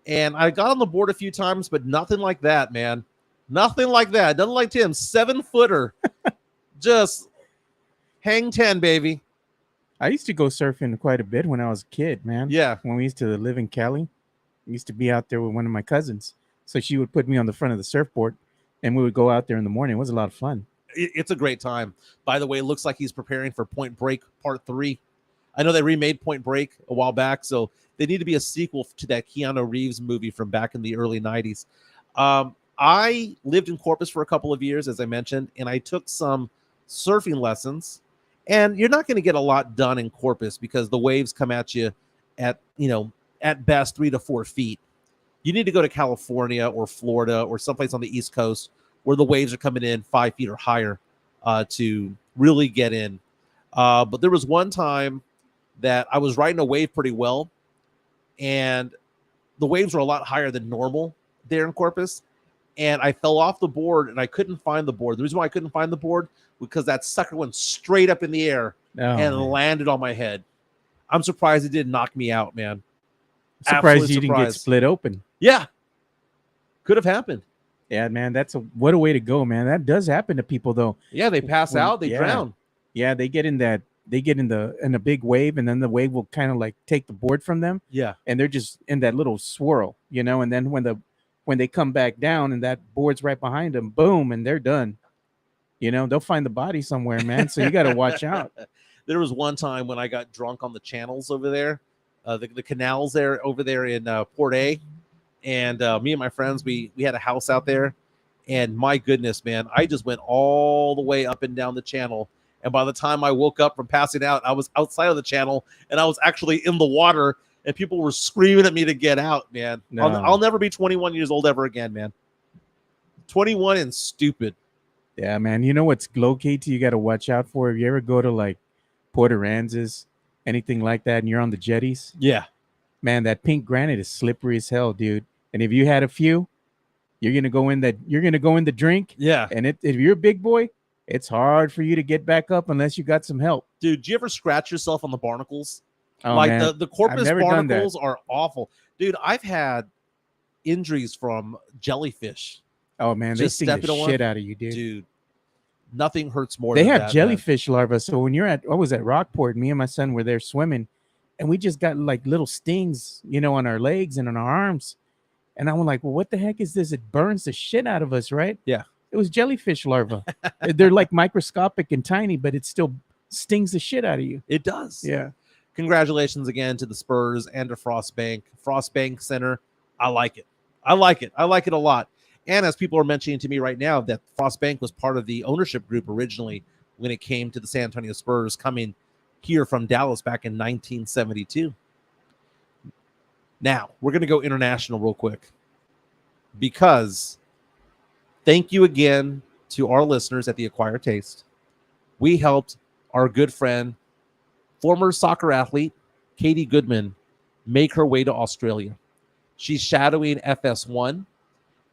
and I got on the board a few times, but nothing like that, man. Nothing like that. Nothing like Tim. 7-footer. Just hang 10, baby. I used to go surfing quite a bit when I was a kid, man. Yeah. When we used to live in Cali, I used to be out there with one of my cousins. So she would put me on the front of the surfboard, and we would go out there in the morning. It was a lot of fun. It's a great time. By the way, it looks like he's preparing for Point Break Part 3. I know they remade Point Break a while back, so they need to be a sequel to that Keanu Reeves movie from back in the early 90s. I lived in Corpus for a couple of years, as I mentioned, and I took some surfing lessons. And you're not going to get a lot done in Corpus because the waves come at you at best 3 to 4 feet. You need to go to California or Florida or someplace on the East Coast where the waves are coming in 5 feet or higher to really get in. But there was one time that I was riding a wave pretty well, and the waves were a lot higher than normal there in Corpus. And I fell off the board, and I couldn't find the board. The reason why I couldn't find the board because that sucker went straight up in the air landed on my head. I'm surprised it didn't knock me out, man. Surprised you didn't get split open. Yeah. Could have happened. Yeah, man. What a way to go, man. That does happen to people, though. Yeah, they pass out, they drown. Yeah, they get in a big wave, and then the wave will kind of like take the board from them. Yeah. And they're just in that little swirl, and then when they come back down and that board's right behind them, boom, and they're done. They'll find the body somewhere, man. So you got to watch out. There was one time when I got drunk on the channels over there, the canals over there in Port A. And me and my friends, we had a house out there. And my goodness, man, I just went all the way up and down the channel. And by the time I woke up from passing out, I was outside of the channel and I was actually in the water. And people were screaming at me to get out, man. No. I'll never be 21 years old ever again, man. 21 and stupid. Yeah, man. You know what's located you got to watch out for? If you ever go to like Port Aransas, anything like that, and you're on the jetties. Yeah. Man, that pink granite is slippery as hell, dude. And if you had a few, you're gonna go in the drink. Yeah. And if you're a big boy, it's hard for you to get back up unless you got some help. Dude, do you ever scratch yourself on the barnacles? Oh, like man. the Corpus barnacles are awful. Dude, I've had injuries from jellyfish. Oh, man, they sting the shit out of you, dude. Dude, nothing hurts more than that. They have jellyfish larvae. So when you're at Rockport, me and my son were there swimming, and we just got like little stings, on our legs and on our arms. And I'm like, well, what the heck is this? It burns the shit out of us, right? Yeah. It was jellyfish larvae. They're like microscopic and tiny, but it still stings the shit out of you. It does. Yeah. Congratulations again to the Spurs and to Frostbank Center. I like it. I like it a lot. And as people are mentioning to me right now, that Frostbank was part of the ownership group originally when it came to the San Antonio Spurs coming here from Dallas back in 1972. Now, we're going to go international real quick because thank you again to our listeners at the Acquire Taste. We helped our good friend, former soccer athlete, Katie Goodman, make her way to Australia. She's shadowing FS1,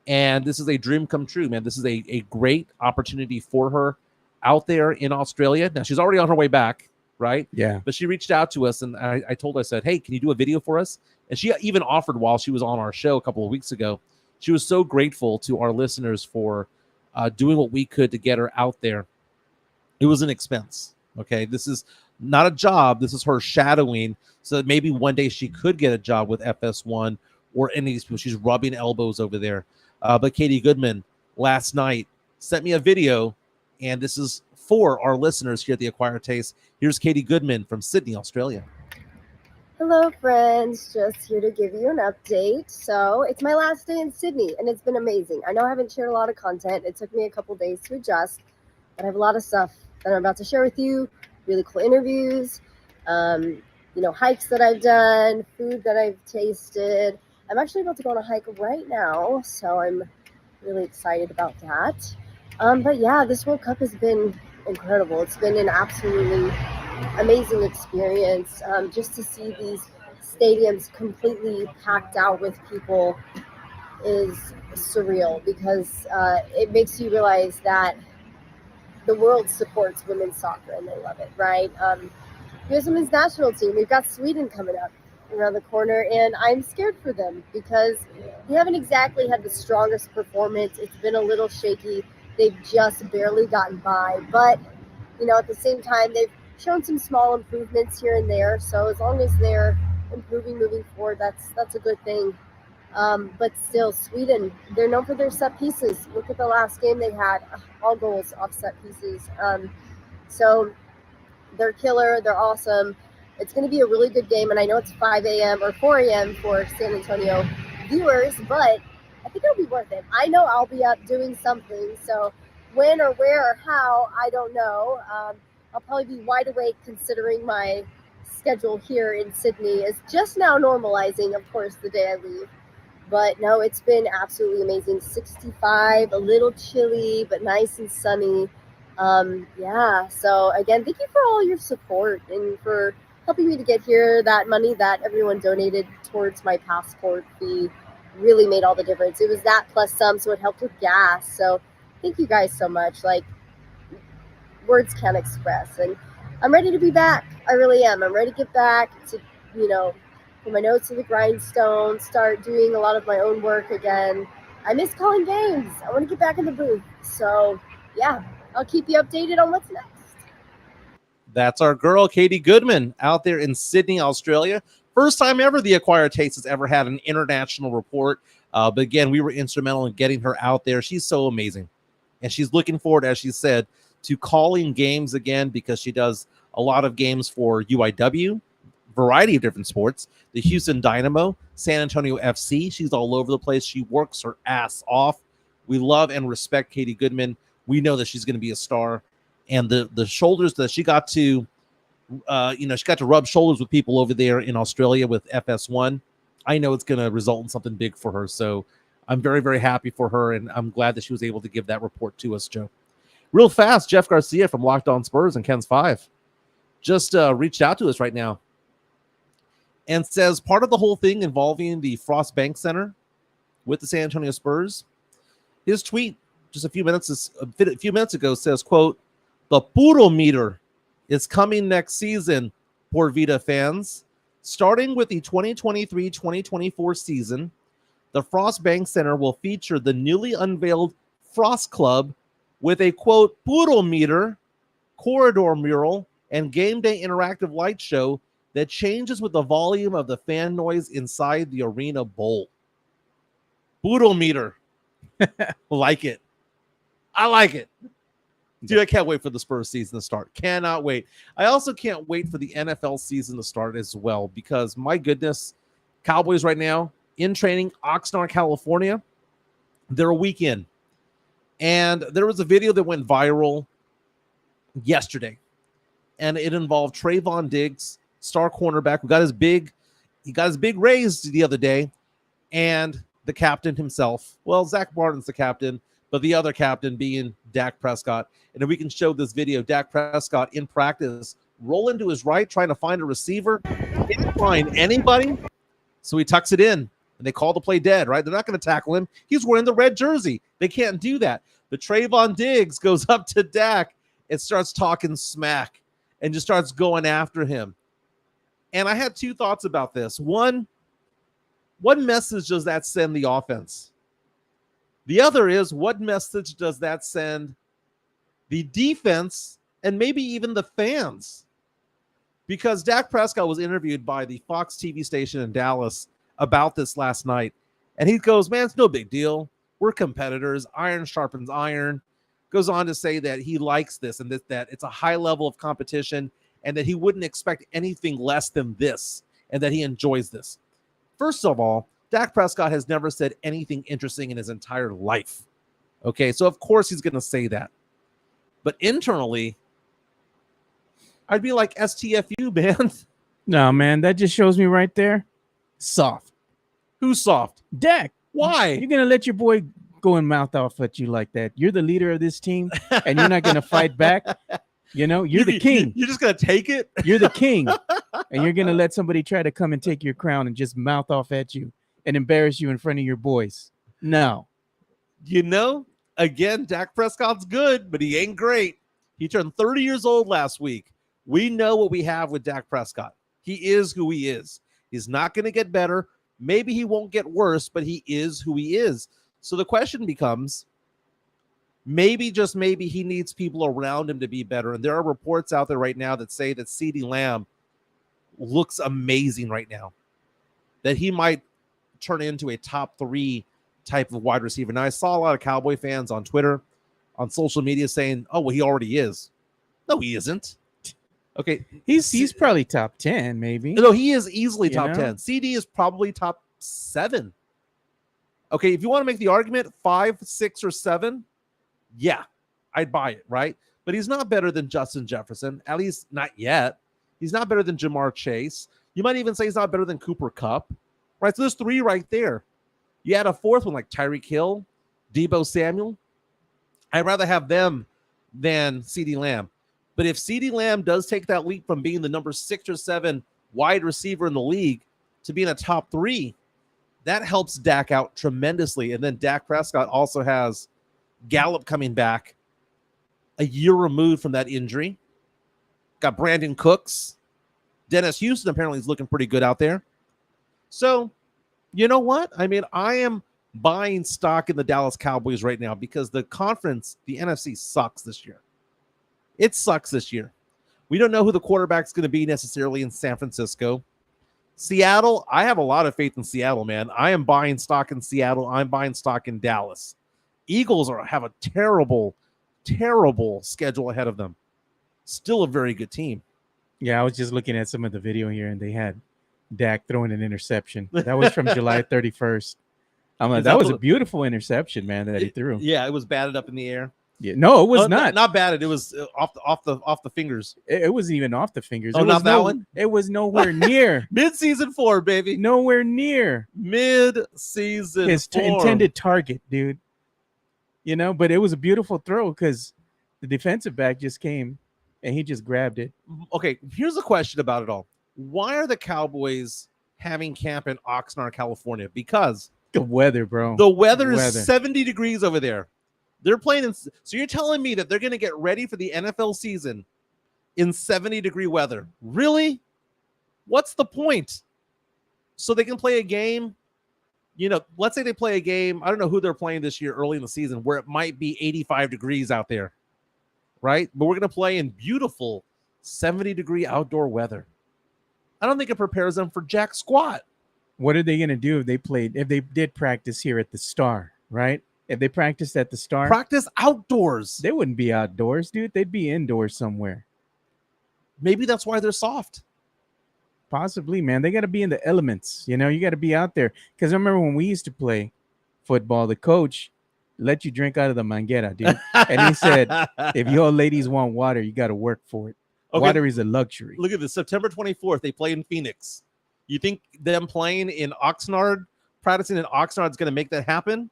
And this is a dream come true, man. This is a great opportunity for her out there in Australia. Now, she's already on her way back, right? Yeah. But she reached out to us, and I told her, I said, hey, can you do a video for us? And she even offered while she was on our show a couple of weeks ago. She was so grateful to our listeners for doing what we could to get her out there. It was an expense, okay? This is not a job. This is her shadowing so that maybe one day she could get a job with FS1 or any of these people. She's rubbing elbows over there. But Katie Goodman last night sent me a video, and this is for our listeners here at the Acquired Taste. Here's Katie Goodman from Sydney, Australia. Hello, friends. Just here to give you an update. So it's my last day in Sydney, and it's been amazing. I know I haven't shared a lot of content. It took me a couple days to adjust, but I have a lot of stuff that I'm about to share with you. Really cool interviews, hikes that I've done, food that I've tasted. I'm actually about to go on a hike right now, so I'm really excited about that. But yeah, this World Cup has been incredible. It's been an absolutely amazing experience. Just to see these stadiums completely packed out with people is surreal, because it makes you realize that the world supports women's soccer and they love it, right? U.S. women's national team, we've got Sweden coming up around the corner, and I'm scared for them because they haven't exactly had the strongest performance. It's been a little shaky. They've just barely gotten by, but at the same time, they've shown some small improvements here and there. So as long as they're improving moving forward, that's a good thing. But still, Sweden, they're known for their set pieces. Look at the last game they had, all goals off set pieces. So they're killer. They're awesome. It's going to be a really good game, and I know it's 5 a.m. or 4 a.m. for San Antonio viewers, but I think it'll be worth it. I know I'll be up doing something, so when or where or how, I don't know. I'll probably be wide awake, considering my schedule here in Sydney is just now normalizing, of course, the day I leave. But no, it's been absolutely amazing. 65, a little chilly, but nice and sunny. So again, thank you for all your support and for helping me to get here. That money that everyone donated towards my passport fee really made all the difference. It was that plus some, so it helped with gas. So thank you guys so much. Like, words can't express. And I'm ready to be back. I really am. I'm ready to get back to, put my notes to the grindstone, start doing a lot of my own work again. I miss calling games. I want to get back in the booth. So yeah, I'll keep you updated on what's next. That's our girl, Katie Goodman, out there in Sydney, Australia. First time ever the Acquired Taste has ever had an international report. But again, we were instrumental in getting her out there. She's so amazing. And she's looking forward, as she said, to calling games again, because she does a lot of games for UIW, variety of different sports, the Houston Dynamo, San Antonio FC. She's all over the place. She works her ass off. We love and respect Katie Goodman. We know that she's going to be a star. And the shoulders that she got to, she got to rub shoulders with people over there in Australia with FS1. I know it's going to result in something big for her. So I'm very, very happy for her, and I'm glad that she was able to give that report to us, Joe. Real fast, Jeff Garcia from Locked On Spurs and Ken's 5 just reached out to us right now and says part of the whole thing involving the Frost Bank Center with the San Antonio Spurs, his tweet just a few minutes ago says, quote, "The Puro meter is coming next season, Por Vida fans. Starting with the 2023-2024 season, the Frost Bank Center will feature the newly unveiled Frost Club with a, quote, Puro meter, corridor mural, and game day interactive light show that changes with the volume of the fan noise inside the arena bowl." Puro meter. Like it. I like it. Dude, I can't wait for the Spurs season to start. Cannot wait. I also can't wait for the NFL season to start as well, because my goodness, Cowboys right now in training, Oxnard, California. They're a week in. And there was a video that went viral yesterday, and it involved Trayvon Diggs, star cornerback, who got his big raise the other day, and the captain himself. Well, Zach Martin's the captain, but the other captain being Dak Prescott. And if we can show this video, Dak Prescott in practice, rolling to his right, trying to find a receiver. Can't find anybody, so he tucks it in. and they call the play dead, right? They're not going to tackle him. He's wearing the red jersey. They can't do that. But Trayvon Diggs goes up to Dak and starts talking smack and just starts going after him. And I had two thoughts about this. One, what message does that send the offense? The other is, what message does that send the defense and maybe even the fans? Because Dak Prescott was interviewed by the Fox TV station in Dallas about this last night. And he goes, man, it's no big deal. We're competitors. Iron sharpens iron. Goes on to say that he likes this and that it's a high level of competition and that he wouldn't expect anything less than this and that he enjoys this. First of all, Dak Prescott has never said anything interesting in his entire life. Okay, so of course he's going to say that. But internally, I'd be like, STFU, man. No, man, that just shows me right there. Soft. Who's soft? Dak. Why? You're going to let your boy go and mouth off at you like that. You're the leader of this team, and you're not going to fight back. You know, you're the king. You're just going to take it? You're the king, and you're going to let somebody try to come and take your crown and just mouth off at you and embarrass you in front of your boys. No. You know, again, Dak Prescott's good, but he ain't great. He turned 30 years old last week. We know what we have with Dak Prescott. He is who he is. He's not going to get better. Maybe he won't get worse, but he is who he is. So the question becomes, maybe, just maybe, he needs people around him to be better. And there are reports out there right now that say that CeeDee Lamb looks amazing right now, that he might turn into a top 3 type of wide receiver. Now, I saw a lot of Cowboy fans on Twitter, on social media saying, oh, well, he already is. No, he isn't. Okay, he's probably top 10, maybe. No, he is easily top 10. know? CD is probably top 7. Okay, if you want to make the argument 5, 6, or 7, yeah, I'd buy it, right? But he's not better than Justin Jefferson, at least not yet. He's not better than Jamar Chase. You might even say he's not better than Cooper Kupp, right? So there's 3 right there. You add a 4th one like Tyreek Hill, Deebo Samuel. I'd rather have them than CeeDee Lamb. But if CeeDee Lamb does take that leap from being the number 6 or 7 wide receiver in the league to being a top 3, that helps Dak out tremendously. And then Dak Prescott also has Gallup coming back a year removed from that injury. Got Brandon Cooks. Dennis Houston apparently is looking pretty good out there. So, you know what? I mean, I am buying stock in the Dallas Cowboys right now because the conference, the NFC, sucks this year. It sucks this year. We don't know who the quarterback's going to be necessarily in San Francisco. Seattle, I have a lot of faith in Seattle, man. I am buying stock in Seattle. I'm buying stock in Dallas. Eagles have a terrible, terrible schedule ahead of them. Still a very good team. Yeah, I was just looking at some of the video here, and they had Dak throwing an interception. That was from July 31st. I'm like, that was a beautiful interception, man, that he threw. Yeah, it was batted up in the air. Yeah, no, it was not. Not batted. It was off the fingers. It wasn't even off the fingers. Oh, not that one? It was nowhere near. Mid-season 4, baby. Nowhere near. Mid-season his 4. Intended target, dude. You know, but it was a beautiful throw because the defensive back just came and he just grabbed it. Okay, here's a question about it all. Why are the Cowboys having camp in Oxnard, California? Because the weather, bro. The weather is 70 degrees over there. They're playing in, so you're telling me that they're going to get ready for the NFL season in 70-degree weather? Really? What's the point? So they can play a game, you know, let's say they play a game, I don't know who they're playing this year early in the season, where it might be 85 degrees out there, right? But we're going to play in beautiful 70-degree outdoor weather. I don't think it prepares them for jack squat. What are they going to do if they did practice here at the Star, right? If they practiced at the Star, practice outdoors. They wouldn't be outdoors, dude. They'd be indoors somewhere. Maybe that's why they're soft. Possibly, man. They got to be in the elements. You know, you got to be out there. Because I remember when we used to play football, the coach let you drink out of the manguera, dude. And he said, if you old ladies want water, you got to work for it. Okay. Water is a luxury. Look at this. September 24th, they play in Phoenix. You think them playing in Oxnard, practicing in Oxnard is going to make that happen?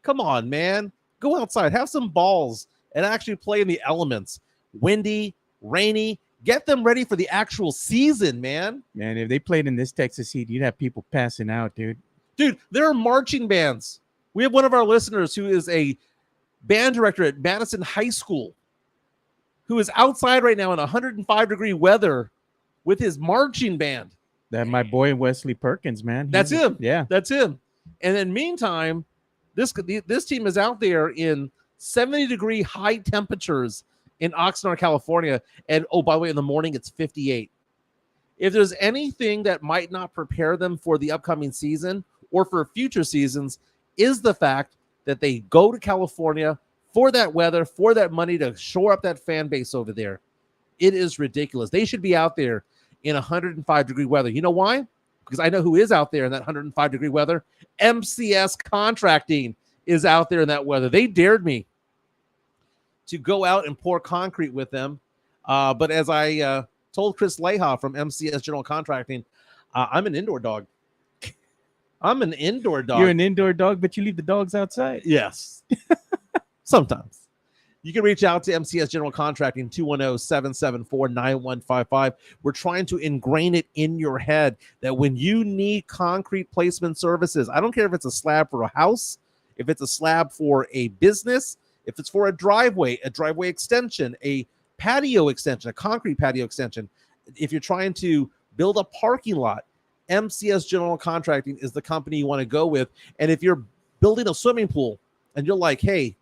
Come on, man. Go outside. Have some balls and actually play in the elements. Windy, rainy. Get them ready for the actual season, man. Man, if they played in this Texas heat, you'd have people passing out, dude. Dude, there are marching bands. We have one of our listeners who is a band director at Madison High School who is outside right now in 105-degree weather with his marching band. That my boy Wesley Perkins, man. That's him. Yeah. That's him. And then meantime, this team is out there in 70-degree high temperatures in Oxnard, California. And oh, by the way, in the morning, it's 58. If there's anything that might not prepare them for the upcoming season or for future seasons, is the fact that they go to California for that weather, for that money to shore up that fan base over there. It is ridiculous. They should be out there in 105-degree weather. You know why? Because I know who is out there in that 105-degree weather. MCS Contracting is out there in that weather. They dared me to go out and pour concrete with them. But as I told Chris Leha from MCS General Contracting, I'm an indoor dog. I'm an indoor dog. You're an indoor dog, but you leave the dogs outside. Yes. Sometimes. You can reach out to MCS General Contracting, 210-774-9155. We're trying to ingrain it in your head that when you need concrete placement services, I don't care if it's a slab for a house, if it's a slab for a business, if it's for a driveway extension, a patio extension, a concrete patio extension. If you're trying to build a parking lot, MCS General Contracting is the company you want to go with. And if you're building a swimming pool and you're like, hey,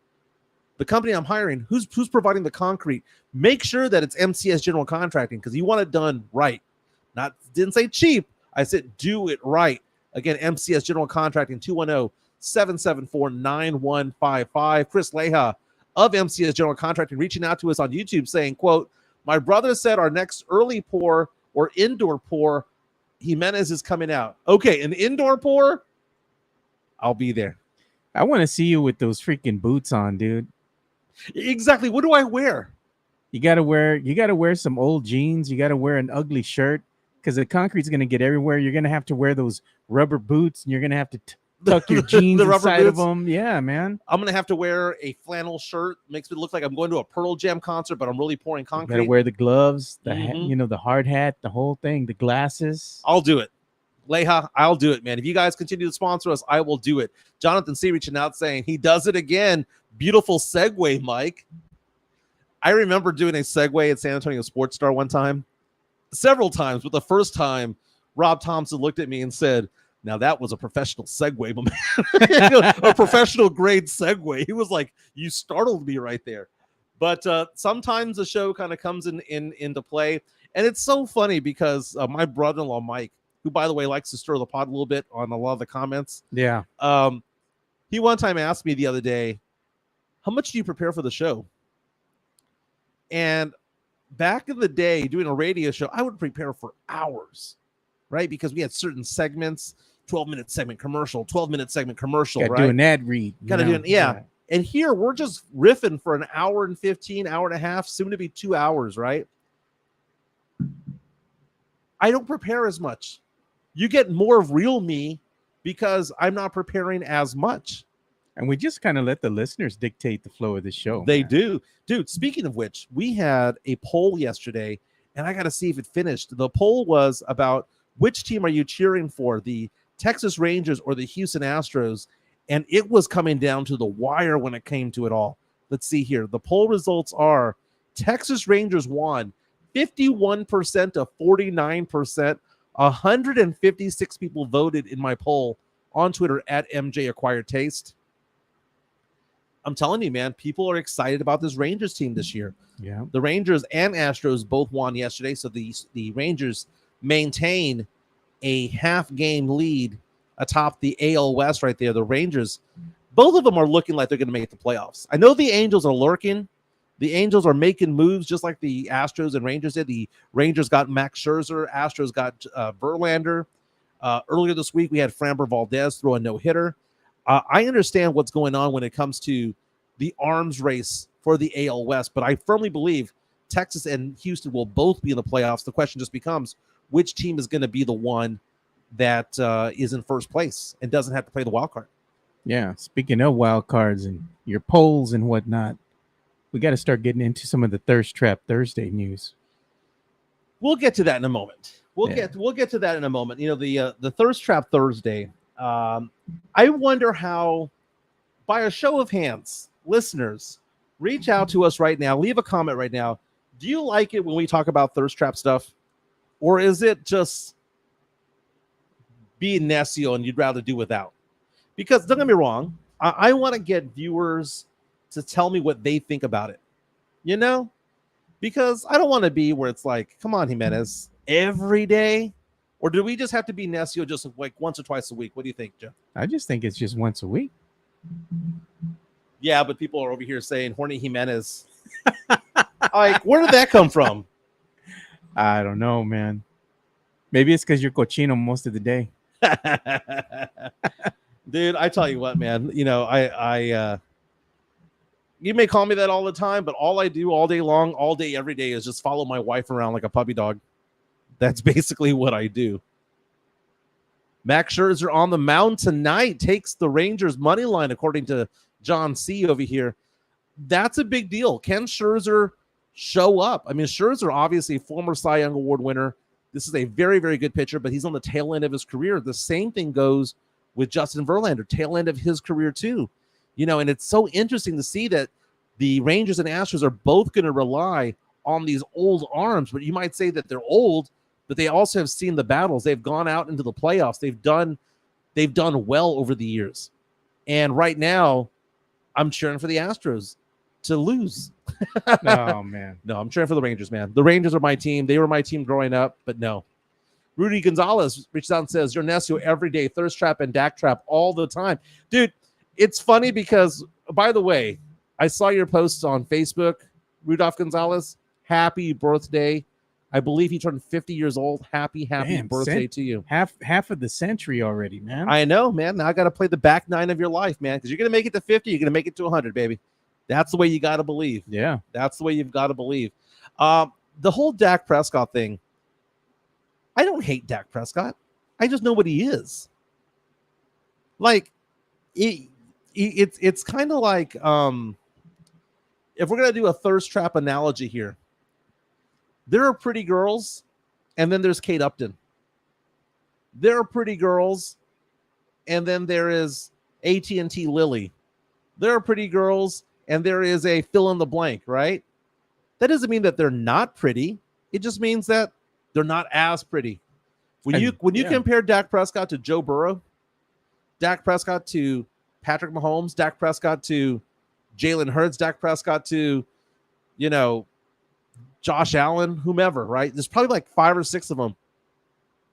the company I'm hiring, who's providing the concrete, make sure that it's MCS General Contracting because you want it done right. Didn't say cheap. I said do it right. Again, MCS General Contracting, 210-774-9155. Chris Leha of MCS General Contracting reaching out to us on YouTube saying, quote, my brother said our next early pour or indoor pour, Jimenez is coming out. Okay, an indoor pour, I'll be there. I want to see you with those freaking boots on, dude. Exactly. What do I wear? You gotta wear some old jeans. You gotta wear an ugly shirt because the concrete's gonna get everywhere. You're gonna have to wear those rubber boots, and you're gonna have to tuck your jeans inside of them. Yeah, man. I'm gonna have to wear a flannel shirt. Makes me look like I'm going to a Pearl Jam concert, but I'm really pouring concrete. You gotta wear the gloves, the hat, the hard hat, the whole thing, the glasses. I'll do it. Leha, I'll do it, man. If you guys continue to sponsor us, I will do it. Jonathan C. reaching out saying he does it again. Beautiful segue, Mike. I remember doing a segue at San Antonio Sports Star one time, several times, but the first time, Rob Thompson looked at me and said, now that was a professional segue, man. A professional grade segue. He was like, you startled me right there. But sometimes the show kind of comes into play. And it's so funny because my brother-in-law, Mike, who, by the way, likes to stir the pot a little bit on a lot of the comments. Yeah. He one time asked me the other day, how much do you prepare for the show? And back in the day, doing a radio show, I would prepare for hours, right? Because we had certain segments, 12-minute segment commercial, 12-minute segment commercial, right? Got to do an ad read. Yeah. And here, we're just riffing for an hour and 15, hour and a half, soon to be 2 hours, right? I don't prepare as much. You get more of real me because I'm not preparing as much. And we just kind of let the listeners dictate the flow of the show. They do. Dude, speaking of which, we had a poll yesterday, and I got to see if it finished. The poll was about which team are you cheering for, the Texas Rangers or the Houston Astros? And it was coming down to the wire when it came to it all. Let's see here. The poll results are Texas Rangers won 51% to 49%. 156 people voted in my poll on Twitter at MJ Acquired Taste. I'm telling you, man, people are excited about this Rangers team this year. Yeah. The Rangers and Astros both won yesterday, so the Rangers maintain a half-game lead atop the AL West right there. The Rangers, both of them are looking like they're going to make the playoffs. I know the Angels are lurking. The Angels are making moves just like the Astros and Rangers did. The Rangers got Max Scherzer. Astros got Verlander. Earlier this week, we had Framber Valdez throw a no-hitter. I understand what's going on when it comes to the arms race for the AL West, but I firmly believe Texas and Houston will both be in the playoffs. The question just becomes, which team is going to be the one that is in first place and doesn't have to play the wild card? Yeah, speaking of wild cards and your polls and whatnot, we got to start getting into some of the Thirst Trap Thursday news. We'll get to that in a moment. We'll get to that in a moment. You know, the Thirst Trap Thursday I wonder how, by a show of hands, listeners, reach out to us right now. Leave a comment right now. Do you like it when we talk about thirst trap stuff? Or is it just being necio and you'd rather do without? Because don't get me wrong, I want to get viewers to tell me what they think about it. You know? Because I don't want to be where it's like, come on, Jimenez, every day? Or do we just have to be necio just like once or twice a week? What do you think, Joe? I just think it's just once a week. Yeah, but people are over here saying horny Jimenez. Like, where did that come from? I don't know, man. Maybe it's because you're cochino most of the day. Dude, I tell you what, man. You know, I you may call me that all the time, but all I do all day long, all day, every day is just follow my wife around like a puppy dog. That's basically what I do. Max Scherzer on the mound tonight takes the Rangers money line, according to John C. over here. That's a big deal. Can Scherzer show up? I mean, Scherzer, obviously, former Cy Young Award winner. This is a very, very good pitcher, but he's on the tail end of his career. The same thing goes with Justin Verlander, tail end of his career too. You know, and it's so interesting to see that the Rangers and Astros are both going to rely on these old arms, but you might say that they're old, but they also have seen the battles. They've gone out into the playoffs. They've done well over the years. And right now, I'm cheering for the Astros to lose. Oh, man. No, I'm cheering for the Rangers, man. The Rangers are my team. They were my team growing up, but no. Rudy Gonzalez reaches out and says, you're Necio every day, thirst trap and Dak trap all the time. Dude, it's funny because, by the way, I saw your posts on Facebook, Rudolph Gonzalez. Happy birthday. I believe he turned 50 years old. Happy birthday to you. Half of the century already, man. I know, man. Now I got to play the back nine of your life, man, because you're going to make it to 50. You're going to make it to 100, baby. That's the way you got to believe. Yeah. That's the way you've got to believe. The whole Dak Prescott thing, I don't hate Dak Prescott. I just know what he is. Like, it's kind of like, if we're going to do a thirst trap analogy here, there are pretty girls, and then there's Kate Upton. There are pretty girls, and then there is AT&T Lily. There are pretty girls, and there is a fill in the blank, right? That doesn't mean that they're not pretty. It just means that they're not as pretty. When you compare Dak Prescott to Joe Burrow, Dak Prescott to Patrick Mahomes, Dak Prescott to Jalen Hurts, Dak Prescott to, Josh Allen, whomever, right? There's probably like 5 or 6 of them.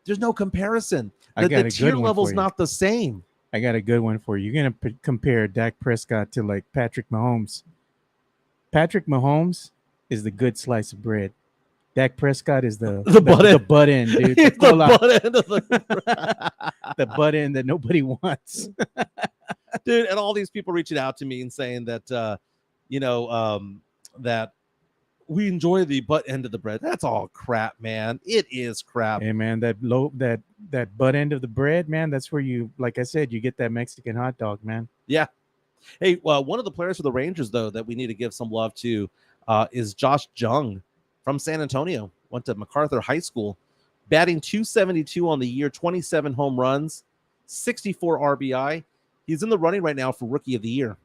There's no comparison. The tier level's not the same. I got a good one for you. You're going to compare Dak Prescott to like Patrick Mahomes. Patrick Mahomes is the good slice of bread. Dak Prescott is the butt end, dude. The butt end of the butt end that nobody wants. Dude, and all these people reaching out to me and saying that, that we enjoy the butt end of the bread. That's all crap, man. It is crap. Hey, man, that butt end of the bread, man, that's where you, like I said, you get that Mexican hot dog, man. Yeah. Hey, one of the players for the Rangers, though, that we need to give some love to is Josh Jung from San Antonio. Went to MacArthur High School, batting .272 on the year, 27 home runs, 64 RBI. He's in the running right now for Rookie of the Year.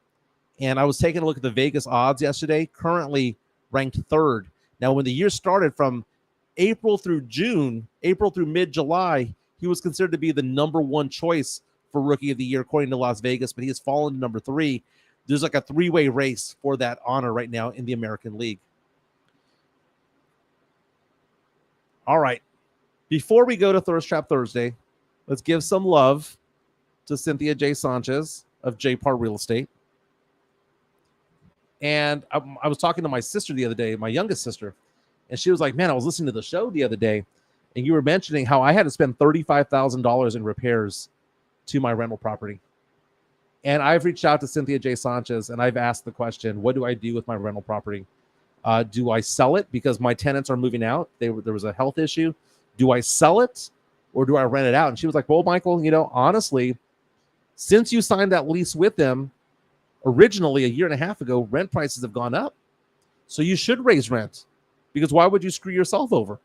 And I was taking a look at the Vegas odds yesterday, currently ranked 3rd. Now, when the year started from April through mid-July, he was considered to be the number 1 choice for Rookie of the Year, according to Las Vegas, but he has fallen to number 3. There's like a 3-way race for that honor right now in the American League. All right. Before we go to Thirst Trap Thursday, let's give some love to Cynthia J. Sanchez of J. Par Real Estate. And I was talking to my sister the other day, my youngest sister, and she was like, man, I was listening to the show the other day, and you were mentioning how I had to spend $35,000 in repairs to my rental property. And I've reached out to Cynthia J. Sanchez, and I've asked the question, what do I do with my rental property? Do I sell it because my tenants are moving out? There was a health issue. Do I sell it or do I rent it out? And she was like, well, Michael, honestly, since you signed that lease with them, originally a year and a half ago, rent prices have gone up. So you should raise rent, because why would you screw yourself over?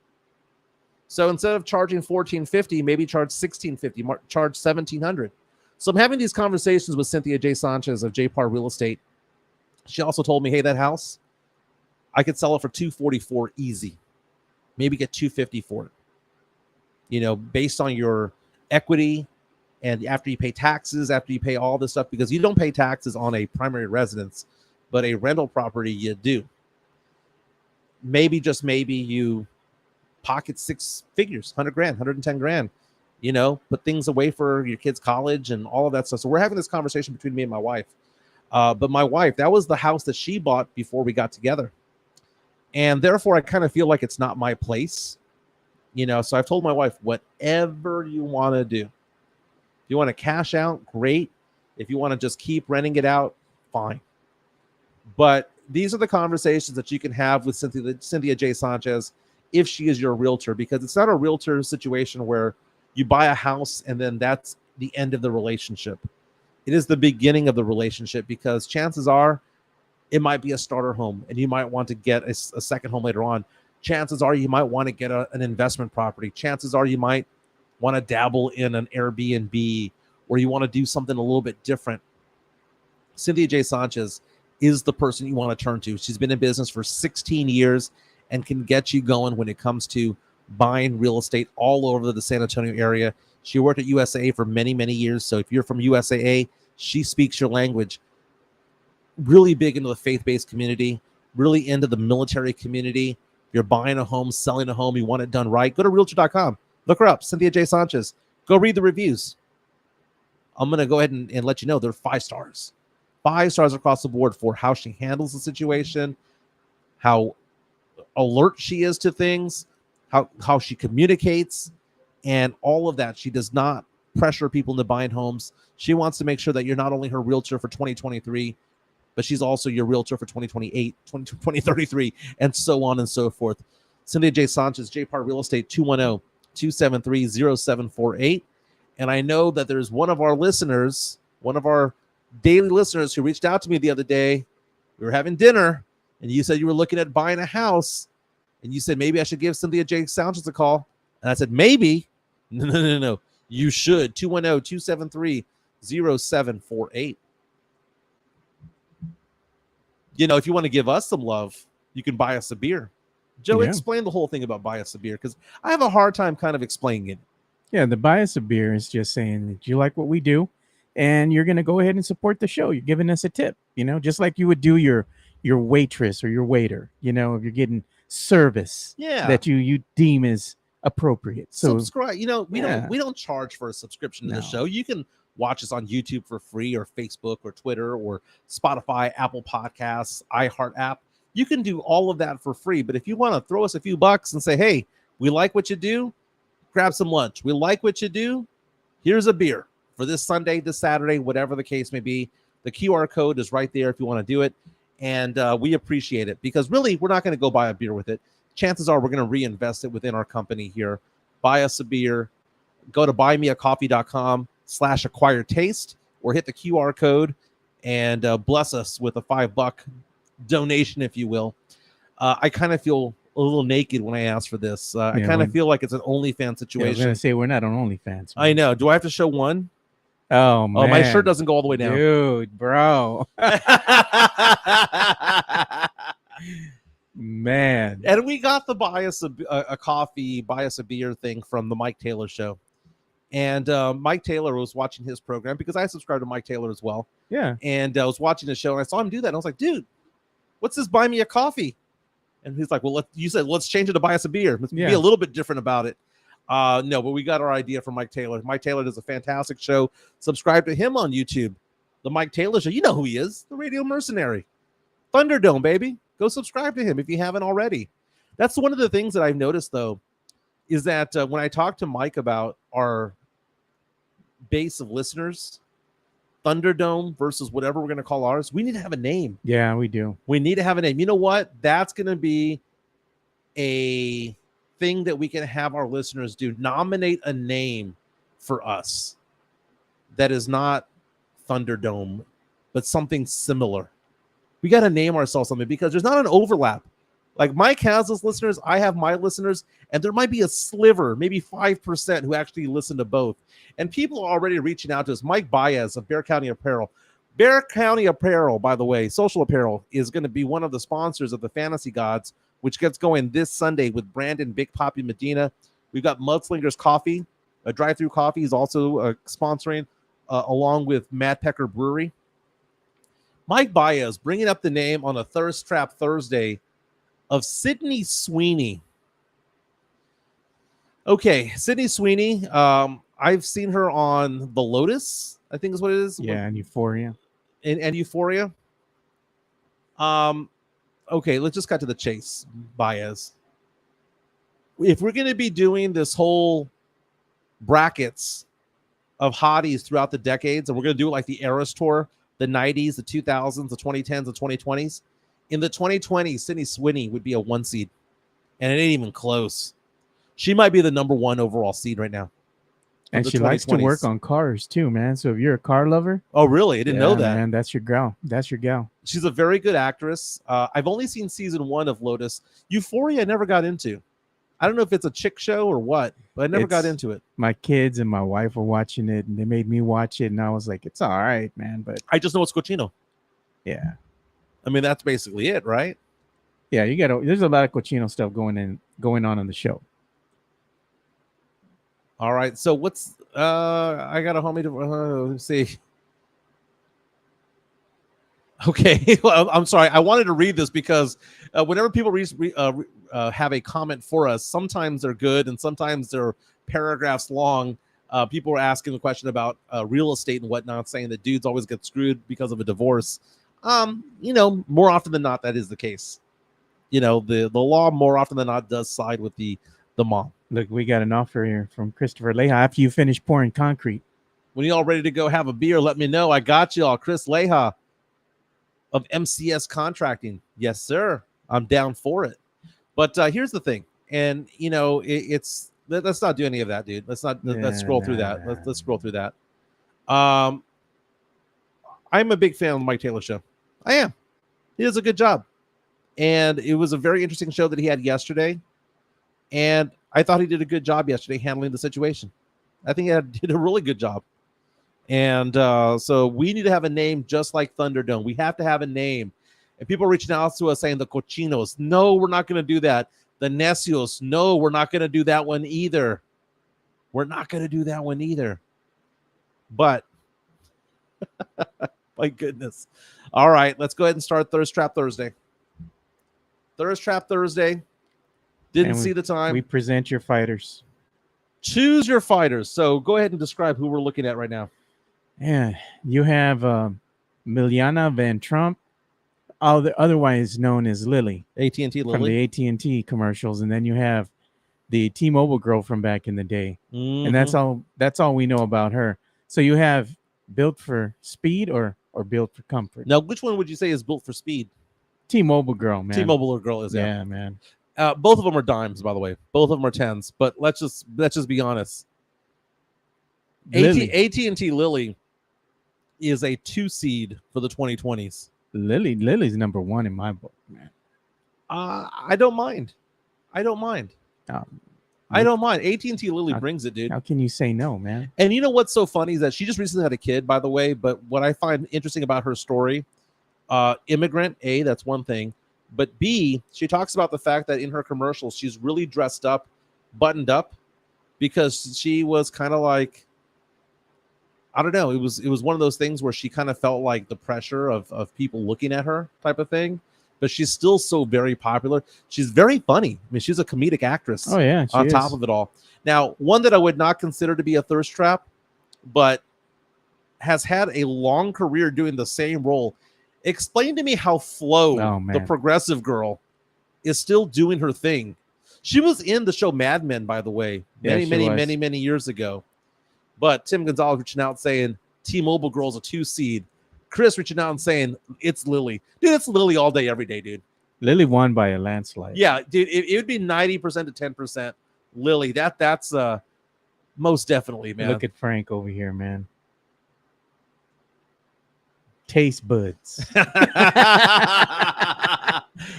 So instead of charging $1,450, maybe charge $1,650, charge $1,700. So I'm having these conversations with Cynthia J. Sanchez of JPAR Real Estate. She also told me, hey, that house, I could sell it for $244 easy. Maybe get $250 for it. Based on your equity and after you pay taxes, after you pay all this stuff, because you don't pay taxes on a primary residence, but a rental property you do. Maybe, just maybe, you pocket six figures, 100 grand, 110 grand, put things away for your kids' college and all of that stuff. So we're having this conversation between me and my wife. But my wife, that was the house that she bought before we got together. And therefore, I kind of feel like it's not my place. So I've told my wife, whatever you want to do. If you want to cash out, great. If you want to just keep renting it out, fine. But these are the conversations that you can have with Cynthia J. Sanchez if she is your realtor, because it's not a realtor situation where you buy a house and then that's the end of the relationship. It is the beginning of the relationship, because chances are it might be a starter home and you might want to get a second home later on. Chances are you might want to get an investment property. Chances are you might want to dabble in an Airbnb, or you want to do something a little bit different. Cynthia J. Sanchez is the person you want to turn to. She's been in business for 16 years and can get you going when it comes to buying real estate all over the San Antonio area. She worked at USAA for many, many years. So if you're from USAA, she speaks your language. Really big into the faith-based community, really into the military community. You're buying a home, selling a home, you want it done right, go to realtor.com. Look her up, Cynthia J. Sanchez. Go read the reviews. I'm going to go ahead and let you know they're 5 stars. 5 stars across the board for how she handles the situation, how alert she is to things, how she communicates, and all of that. She does not pressure people into buying homes. She wants to make sure that you're not only her realtor for 2023, but she's also your realtor for 2028, 2033, and so on and so forth. Cynthia J. Sanchez, JPAR Real Estate, 210-273-0748. And I know that there's one of our listeners, one of our daily listeners, who reached out to me the other day. We were having dinner, and you said you were looking at buying a house, and you said maybe I should give Cynthia J. Sanchez a call. And I said, maybe. No. You should. 210-273-0748. If you want to give us some love, you can buy us a beer. Joe, explain the whole thing about buy us a beer, because I have a hard time kind of explaining it. Yeah, the buy us a beer is just saying that you like what we do, and you're going to go ahead and support the show. You're giving us a tip, just like you would do your waitress or your waiter, if you're getting service that you deem as appropriate. So subscribe. We don't charge for a subscription to the show. You can watch us on YouTube for free, or Facebook, or Twitter, or Spotify, Apple Podcasts, iHeart app. You can do all of that for free. But if you want to throw us a few bucks and say, hey, we like what you do, grab some lunch. We like what you do. Here's a beer for this Sunday, this Saturday, whatever the case may be. The QR code is right there if you want to do it. And we appreciate it, because really, we're not going to go buy a beer with it. Chances are we're going to reinvest it within our company here. Buy us a beer. Go to buymeacoffee.com/acquired taste, or hit the QR code and bless us with a $5 donation, if you will. I kind of feel a little naked when I ask for this. I kind of feel like it's an OnlyFans situation. I was going to say, we're not on OnlyFans. Man. I know. Do I have to show one? Oh, man. Oh, my shirt doesn't go all the way down. Dude, bro. Man. And we got the buy us a coffee, buy us a beer thing from the Mike Taylor show. And Mike Taylor was watching his program, because I subscribe to Mike Taylor as well. Yeah. And I was watching the show, and I saw him do that. And I was like, dude, what's this buy me a coffee? And he's like, well, you said, let's change it to buy us a beer. Let's be a little bit different about it. No, but we got our idea from Mike Taylor. Mike Taylor does a fantastic show. Subscribe to him on YouTube. The Mike Taylor Show. You know who he is. The Radio Mercenary. Thunderdome, baby. Go subscribe to him if you haven't already. That's one of the things that I've noticed, though, is that when I talk to Mike about our base of listeners, Thunderdome versus whatever we're going to call ours, we need to have a name. Yeah, we do. We need to have a name. You know what? That's going to be a thing that we can have our listeners do. Nominate a name for us that is not Thunderdome, but something similar. We got to name ourselves something, because there's not an overlap Like Mike has his listeners, I have my listeners, and there might be a sliver, maybe 5%, who actually listen to both. And people are already reaching out to us. Mike Baez of Bear County Apparel. Bear County Apparel, by the way, social apparel, is going to be one of the sponsors of the Fantasy Gods, which gets going this Sunday with Brandon Big Poppy Medina. We've got Mudslingers Coffee, a drive-through coffee is also sponsoring, along with Matt Pecker Brewery. Mike Baez bringing up the name on a Thirst Trap Thursday of Sydney Sweeney. Okay, Sydney Sweeney. I've seen her on The Lotus, I think is what it is. Yeah, and Euphoria. And Euphoria. Okay, let's just cut to the chase, Baez. If we're going to be doing this whole brackets of hotties throughout the decades, and we're going to do it like the Eras Tour, the 90s, the 2000s, the 2010s, the 2020s, in the 2020s, Sydney Sweeney would be a 1 seed, and it ain't even close. She might be the number 1 overall seed right now. And she likes to work on cars too, man. So if you're a car lover, oh really? I didn't know that. Man, that's your gal. That's your gal. She's a very good actress. I've only seen season 1 of Lotus. Euphoria, I never got into. I don't know if it's a chick show or what, but I never got into it. My kids and my wife were watching it, and they made me watch it, and I was like, "It's all right, man." But I just know it's cochino. Yeah, I mean that's basically it, right? Yeah, you got. There's a lot of cochino stuff going on in the show. All right, so what's I got a homie to let's see. Okay, well, I'm sorry. I wanted to read this because whenever people have a comment for us, sometimes they're good and sometimes they're paragraphs long. People are asking the question about real estate and whatnot, saying that dudes always get screwed because of a divorce. More often than not, that is the case. The law more often than not does side with the mom. Look, we got an offer here from Christopher Leha. After you finish pouring concrete, when you all ready to go have a beer, let me know. I got y'all. Chris Leha of MCS Contracting. Yes, sir. I'm down for it. But here's the thing. And, let's not do any of that, dude. Let's scroll through that. Let's scroll through that. I'm a big fan of the Mike Taylor show. I am. He does a good job. And it was a very interesting show that he had yesterday. And I thought he did a good job yesterday handling the situation. I think he did a really good job. And so we need to have a name just like Thunderdome. We have to have a name. And people are reaching out to us saying the Cochinos. No, we're not going to do that. The Necios. No, we're not going to do that one either. We're not going to do that one either. But, my goodness. All right, let's go ahead and start Thirst Trap Thursday. Thirst Trap Thursday. Didn't see the time. We present your fighters. Choose your fighters. So go ahead and describe who we're looking at right now. Yeah, you have Miliana Van Trump, otherwise known as Lily. AT&T Lily. From the AT&T commercials. And then you have the T-Mobile girl from back in the day. Mm-hmm. And that's all we know about her. So you have built for speed or built for comfort. Now, which one would you say is built for speed? T-Mobile girl, man. T-Mobile girl is, yeah, man. Both of them are dimes, by the way. Both of them are 10s. But let's just be honest. AT&T Lily is a 2 seed for the 2020s. Lily's number 1 in my book, man. I don't mind. I don't mind. AT&T Lily brings it, dude. How can you say no, man? And you know what's so funny is that she just recently had a kid, by the way. But what I find interesting about her story, immigrant, A, that's one thing. But B, she talks about the fact that in her commercials, she's really dressed up, buttoned up, because she was kind of like, I don't know. It was one of those things where she kind of felt like the pressure of people looking at her type of thing. But she's still so very popular. She's very funny. I mean, she's a comedic actress. Oh, yeah. On top of it all. Now, one that I would not consider to be a thirst trap, but has had a long career doing the same role. Explain to me how Flo, the progressive girl, is still doing her thing. She was in the show Mad Men, by the way, many years ago. But Tim Gonzalez reaching out saying T-Mobile girl's a 2 seed. Chris reaching out and saying it's Lily. Dude, it's Lily all day, every day, dude. Lily won by a landslide. Yeah, dude, it would be 90% to 10% Lily. That's most definitely, man. Look at Frank over here, man. Taste buds.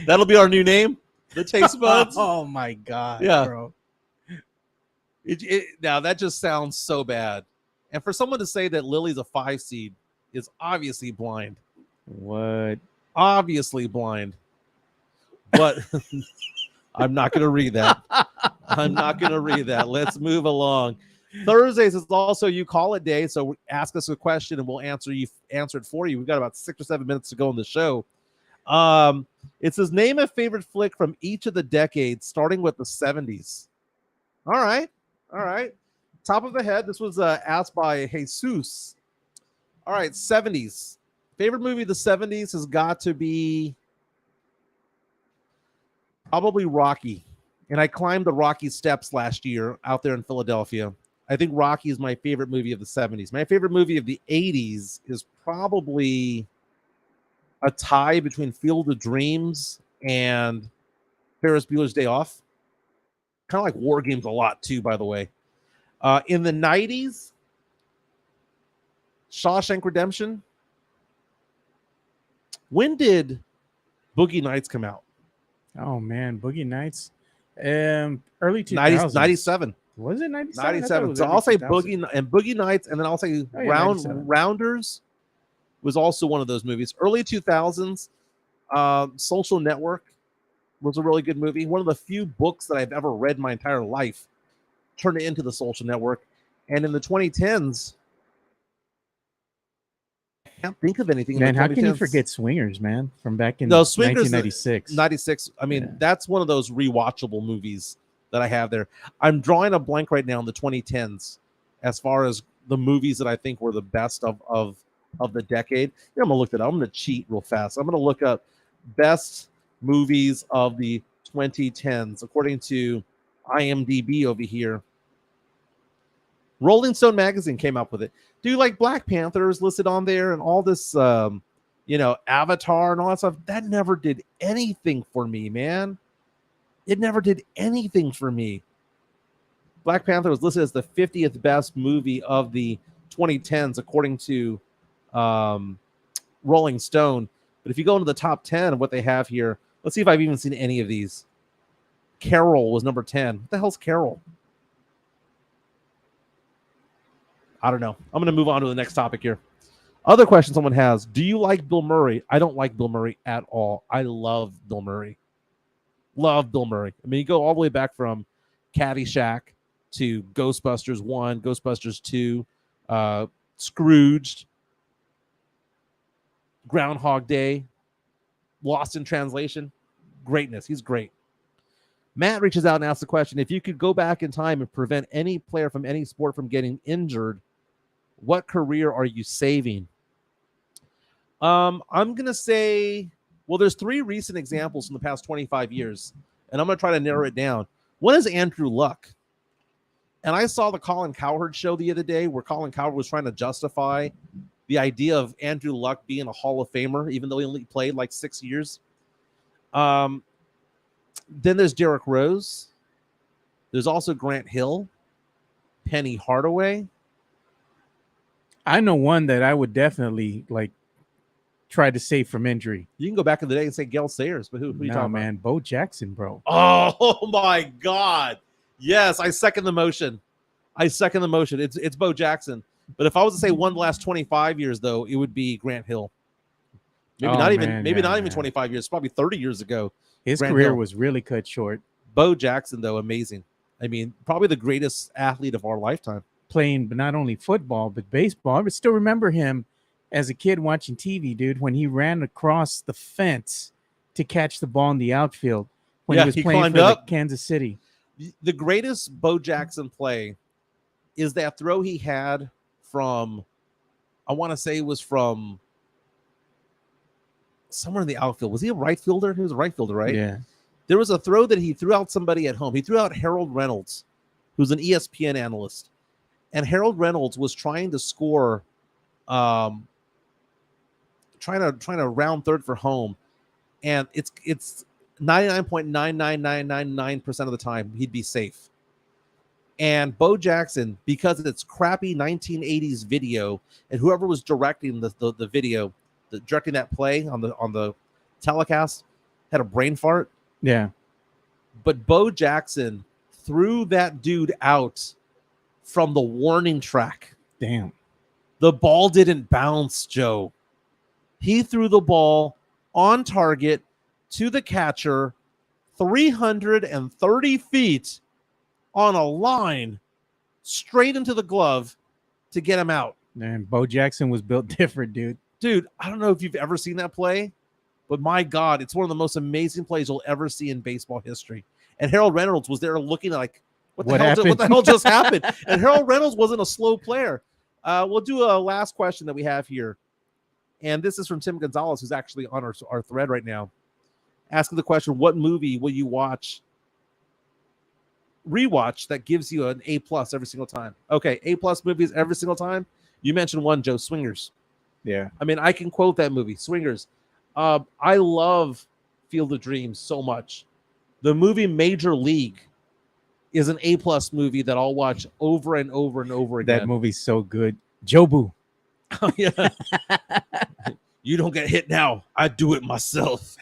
That'll be our new name. The taste buds. Oh my god, Yeah. bro. Now that just sounds so bad. And for someone to say that Lily's a 5 seed is obviously blind. What? Obviously blind. But I'm not going to read that. I'm not going to read that. Let's move along. Thursdays is also You Call It Day. So ask us a question and we'll answer it for you. We've got about 6 or 7 minutes to go in the show. It says name a favorite flick from each of the decades, starting with the 70s. All right. Top of the head. This was asked by Jesus. All right, 70s. Favorite movie of the 70s has got to be probably Rocky. And I climbed the Rocky steps last year out there in Philadelphia. I think Rocky is my favorite movie of the 70s. My favorite movie of the 80s is probably a tie between Field of Dreams and Ferris Bueller's Day Off. Kind of like War Games a lot too, by the way. In the 90s, Shawshank Redemption. When did Boogie Nights come out? Oh man, Boogie Nights. Early 2000s. 97. Was it 97? 97. So I'll say Boogie Nights, and then I'll say 97. Rounders was also one of those movies. Early 2000s, Social Network was a really good movie. One of the few books that I've ever read in my entire life turned it into The Social Network. And in the 2010s, I can't think of anything. Man, how can you forget Swingers, man? From back in Swingers, 1996. 96. I mean, that's one of those rewatchable movies that I have there. I'm drawing a blank right now in the 2010s as far as the movies that I think were the best of the decade. I'm gonna look it up. I'm gonna cheat real fast. I'm gonna look up best movies of the 2010s according to IMDb over here. Rolling Stone magazine came up with it. Dude, like Black Panther is listed on there and all this Avatar and all that stuff. That never did anything for me, man. It never did anything for me. Black Panther was listed as the 50th best movie of the 2010s according to Rolling Stone. But if you go into the top 10 of what they have here, let's see if I've even seen any of these. Carol was number 10. What the hell's Carol? I don't know. I'm going to move on to the next topic here. Other question someone has. Do you like Bill Murray? I don't like Bill Murray at all. I love Bill Murray. Love Bill Murray. I mean, you go all the way back from Caddyshack to Ghostbusters 1, Ghostbusters 2, Scrooged, Groundhog Day, Lost in Translation. Greatness. He's great. Matt reaches out and asks the question, if you could go back in time and prevent any player from any sport from getting injured, what career are you saving? I'm going to say, well, there's 3 recent examples from the past 25 years, and I'm going to try to narrow it down. One is Andrew Luck. And I saw the Colin Cowherd show the other day where Colin Cowherd was trying to justify the idea of Andrew Luck being a Hall of Famer, even though he only played like 6 years. Then there's Derrick Rose. There's also Grant Hill, Penny Hardaway. I know one that I would definitely try to save from injury. You can go back in the day and say Gale Sayers, but who are you talking about? Bo Jackson, bro. Oh my God. Yes, I second the motion. It's Bo Jackson. But if I was to say one the last 25 years, though, it would be Grant Hill. Maybe not even 25 years, probably 30 years ago. His career was really cut short. Bo Jackson, though, amazing. I mean, probably the greatest athlete of our lifetime. Playing but not only football, but baseball. I would still remember him as a kid watching TV, dude, when he ran across the fence to catch the ball in the outfield when he was playing for Kansas City. The greatest Bo Jackson play is that throw he had from, I want to say it was from somewhere in the outfield. Was he a right fielder? He was a right fielder, right? Yeah. There was a throw that he threw out somebody at home. He threw out Harold Reynolds, who's an ESPN analyst. And Harold Reynolds was trying to score, trying to round third for home. And it's 99.99999% of the time he'd be safe. And Bo Jackson, because of its crappy 1980s video, and whoever was directing the video, directing that play on the telecast, had a brain fart. Yeah. but Bo Jackson threw that dude out from the warning track. Damn. The ball didn't bounce, Joe. He threw the ball on target to the catcher 330 feet on a line straight into the glove to get him out. Man, Bo Jackson was built different, dude. Dude, I don't know if you've ever seen that play, but my God, it's one of the most amazing plays you'll ever see in baseball history. And Harold Reynolds was there looking like, what the hell just happened? And Harold Reynolds wasn't a slow player. We'll do a last question that we have here. And this is from Tim Gonzalez, who's actually on our thread right now, asking the question, what movie will you rewatch that gives you an A+ every single time? Okay, A+ movies every single time. You mentioned one, Joe, Swingers. Yeah. I mean, I can quote that movie, Swingers. I love Field of Dreams so much. The movie Major League is an A+ movie that I'll watch over and over and over again. That movie's so good. Jobu. Oh, yeah. You don't get hit now. I do it myself.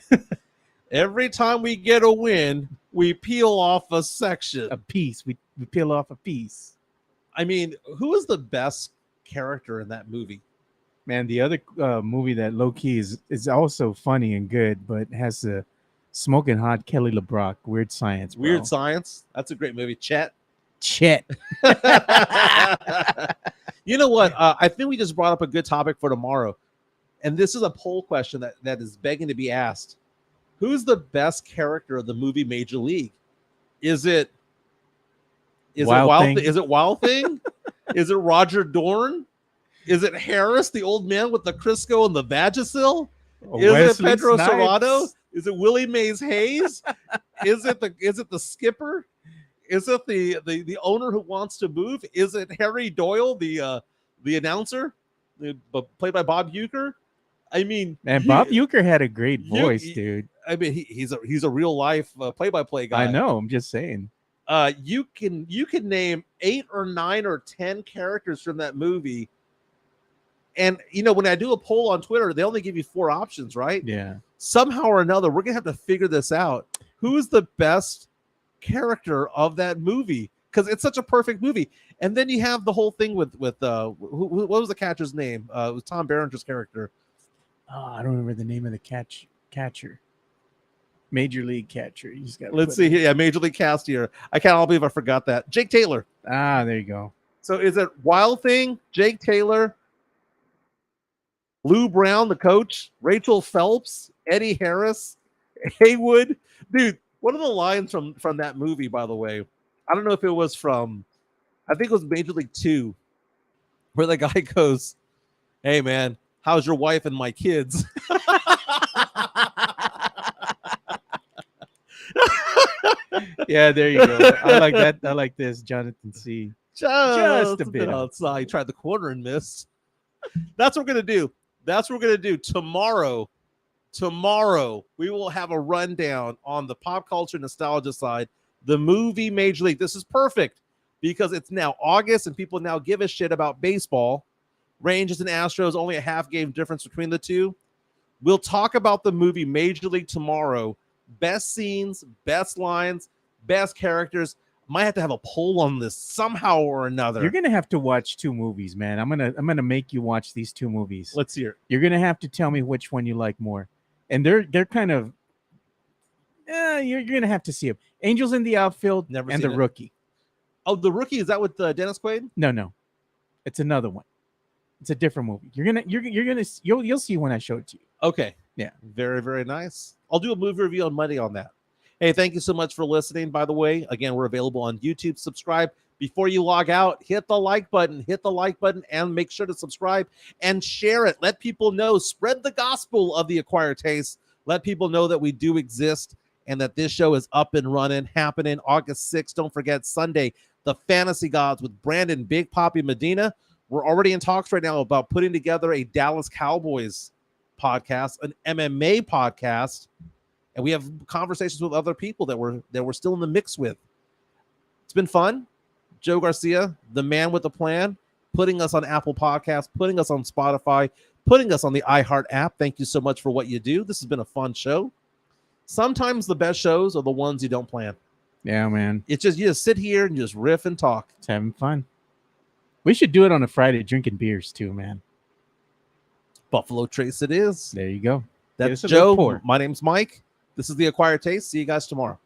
Every time we get a win, we peel off a section. A piece. We peel off a piece. I mean, who is the best character in that movie? Man, the other movie that low-key is also funny and good, but has the smoking hot Kelly LeBrock, Weird Science. Bro. Weird Science. That's a great movie. Chet. You know what? I think we just brought up a good topic for tomorrow. And this is a poll question that is begging to be asked. Who's the best character of the movie Major League? Is it Wild Thing? Is it Wild Thing? Is it Roger Dorn? Is it Harris, the old man with the Crisco and the Vagisil? Is it Pedro Serrano? Is it Willie Mays Hayes? Is it the skipper? Is it the owner who wants to move? Is it Harry Doyle, the announcer, played by Bob Uecker? I mean, and Bob Uecker had a great voice, dude. I mean, he's a real life play-by-play guy. I know. I'm just saying. You can name 8 or 9 or 10 characters from that movie, and when I do a poll on Twitter, they only give you 4 options, right? Yeah. Somehow or another, we're gonna have to figure this out. Who's the best character of that movie? Because it's such a perfect movie. And then you have the whole thing with what was the catcher's name? It was Tom Berenger's character. Oh, I don't remember the name of the catcher. Major League catcher. You just got. Let's see here. Yeah, Major League cast here. I can't believe I forgot that. Jake Taylor. Ah, there you go. So is it Wild Thing, Jake Taylor, Lou Brown, the coach, Rachel Phelps, Eddie Harris, Haywood? Dude, one of the lines from that movie, by the way, I don't know if it was from, I think it was Major League 2, where the guy goes, "Hey, man, how's your wife and my kids?" Yeah, there you go. I like that. I like this, Jonathan C. Just a bit outside. He tried the corner and missed. That's what we're going to do. That's what we're going to do tomorrow. Tomorrow, we will have a rundown on the pop culture nostalgia side, the movie Major League. This is perfect because it's now August and people now give a shit about baseball. Rangers and Astros, only a half game difference between the two. We'll talk about the movie Major League tomorrow. Best scenes, best lines, best characters. Might have to have a poll on this somehow or another. You're gonna have to watch 2 movies, man. I'm gonna make you watch these 2 movies. Let's hear it. You're gonna have to tell me which one you like more. And they're kind of you're gonna have to see them. Angels in the Outfield and The Rookie. Oh, The Rookie, is that with Dennis Quaid? No. It's another one. It's a different movie. You'll see when I show it to you. Okay. Yeah. Very, very nice. I'll do a movie review on Monday on that. Hey, thank you so much for listening. By the way, again, we're available on YouTube. Subscribe. Before you log out, hit the like button, and make sure to subscribe and share it. Let people know. Spread the gospel of the Acquired Taste. Let people know that we do exist and that this show is up and running, happening August 6th. Don't forget, Sunday, The Fantasy Gods with Brandon Big Papi Medina. We're already in talks right now about putting together a Dallas Cowboys podcast, an MMA podcast, and we have conversations with other people that we're still in the mix with. It's been fun. Joe Garcia, the man with the plan, putting us on Apple Podcasts, putting us on Spotify, putting us on the iHeart app. Thank you so much for what you do. This has been a fun show. sometimes the best shows are the ones you don't plan. Yeah, man. It's just you just sit here and just riff and talk. It's having fun. We should do it on a Friday, drinking beers too, man. Buffalo Trace it is. There you go. That's Get us a big Joe. pour. My name's Mike. This is The Acquired Taste. See you guys tomorrow.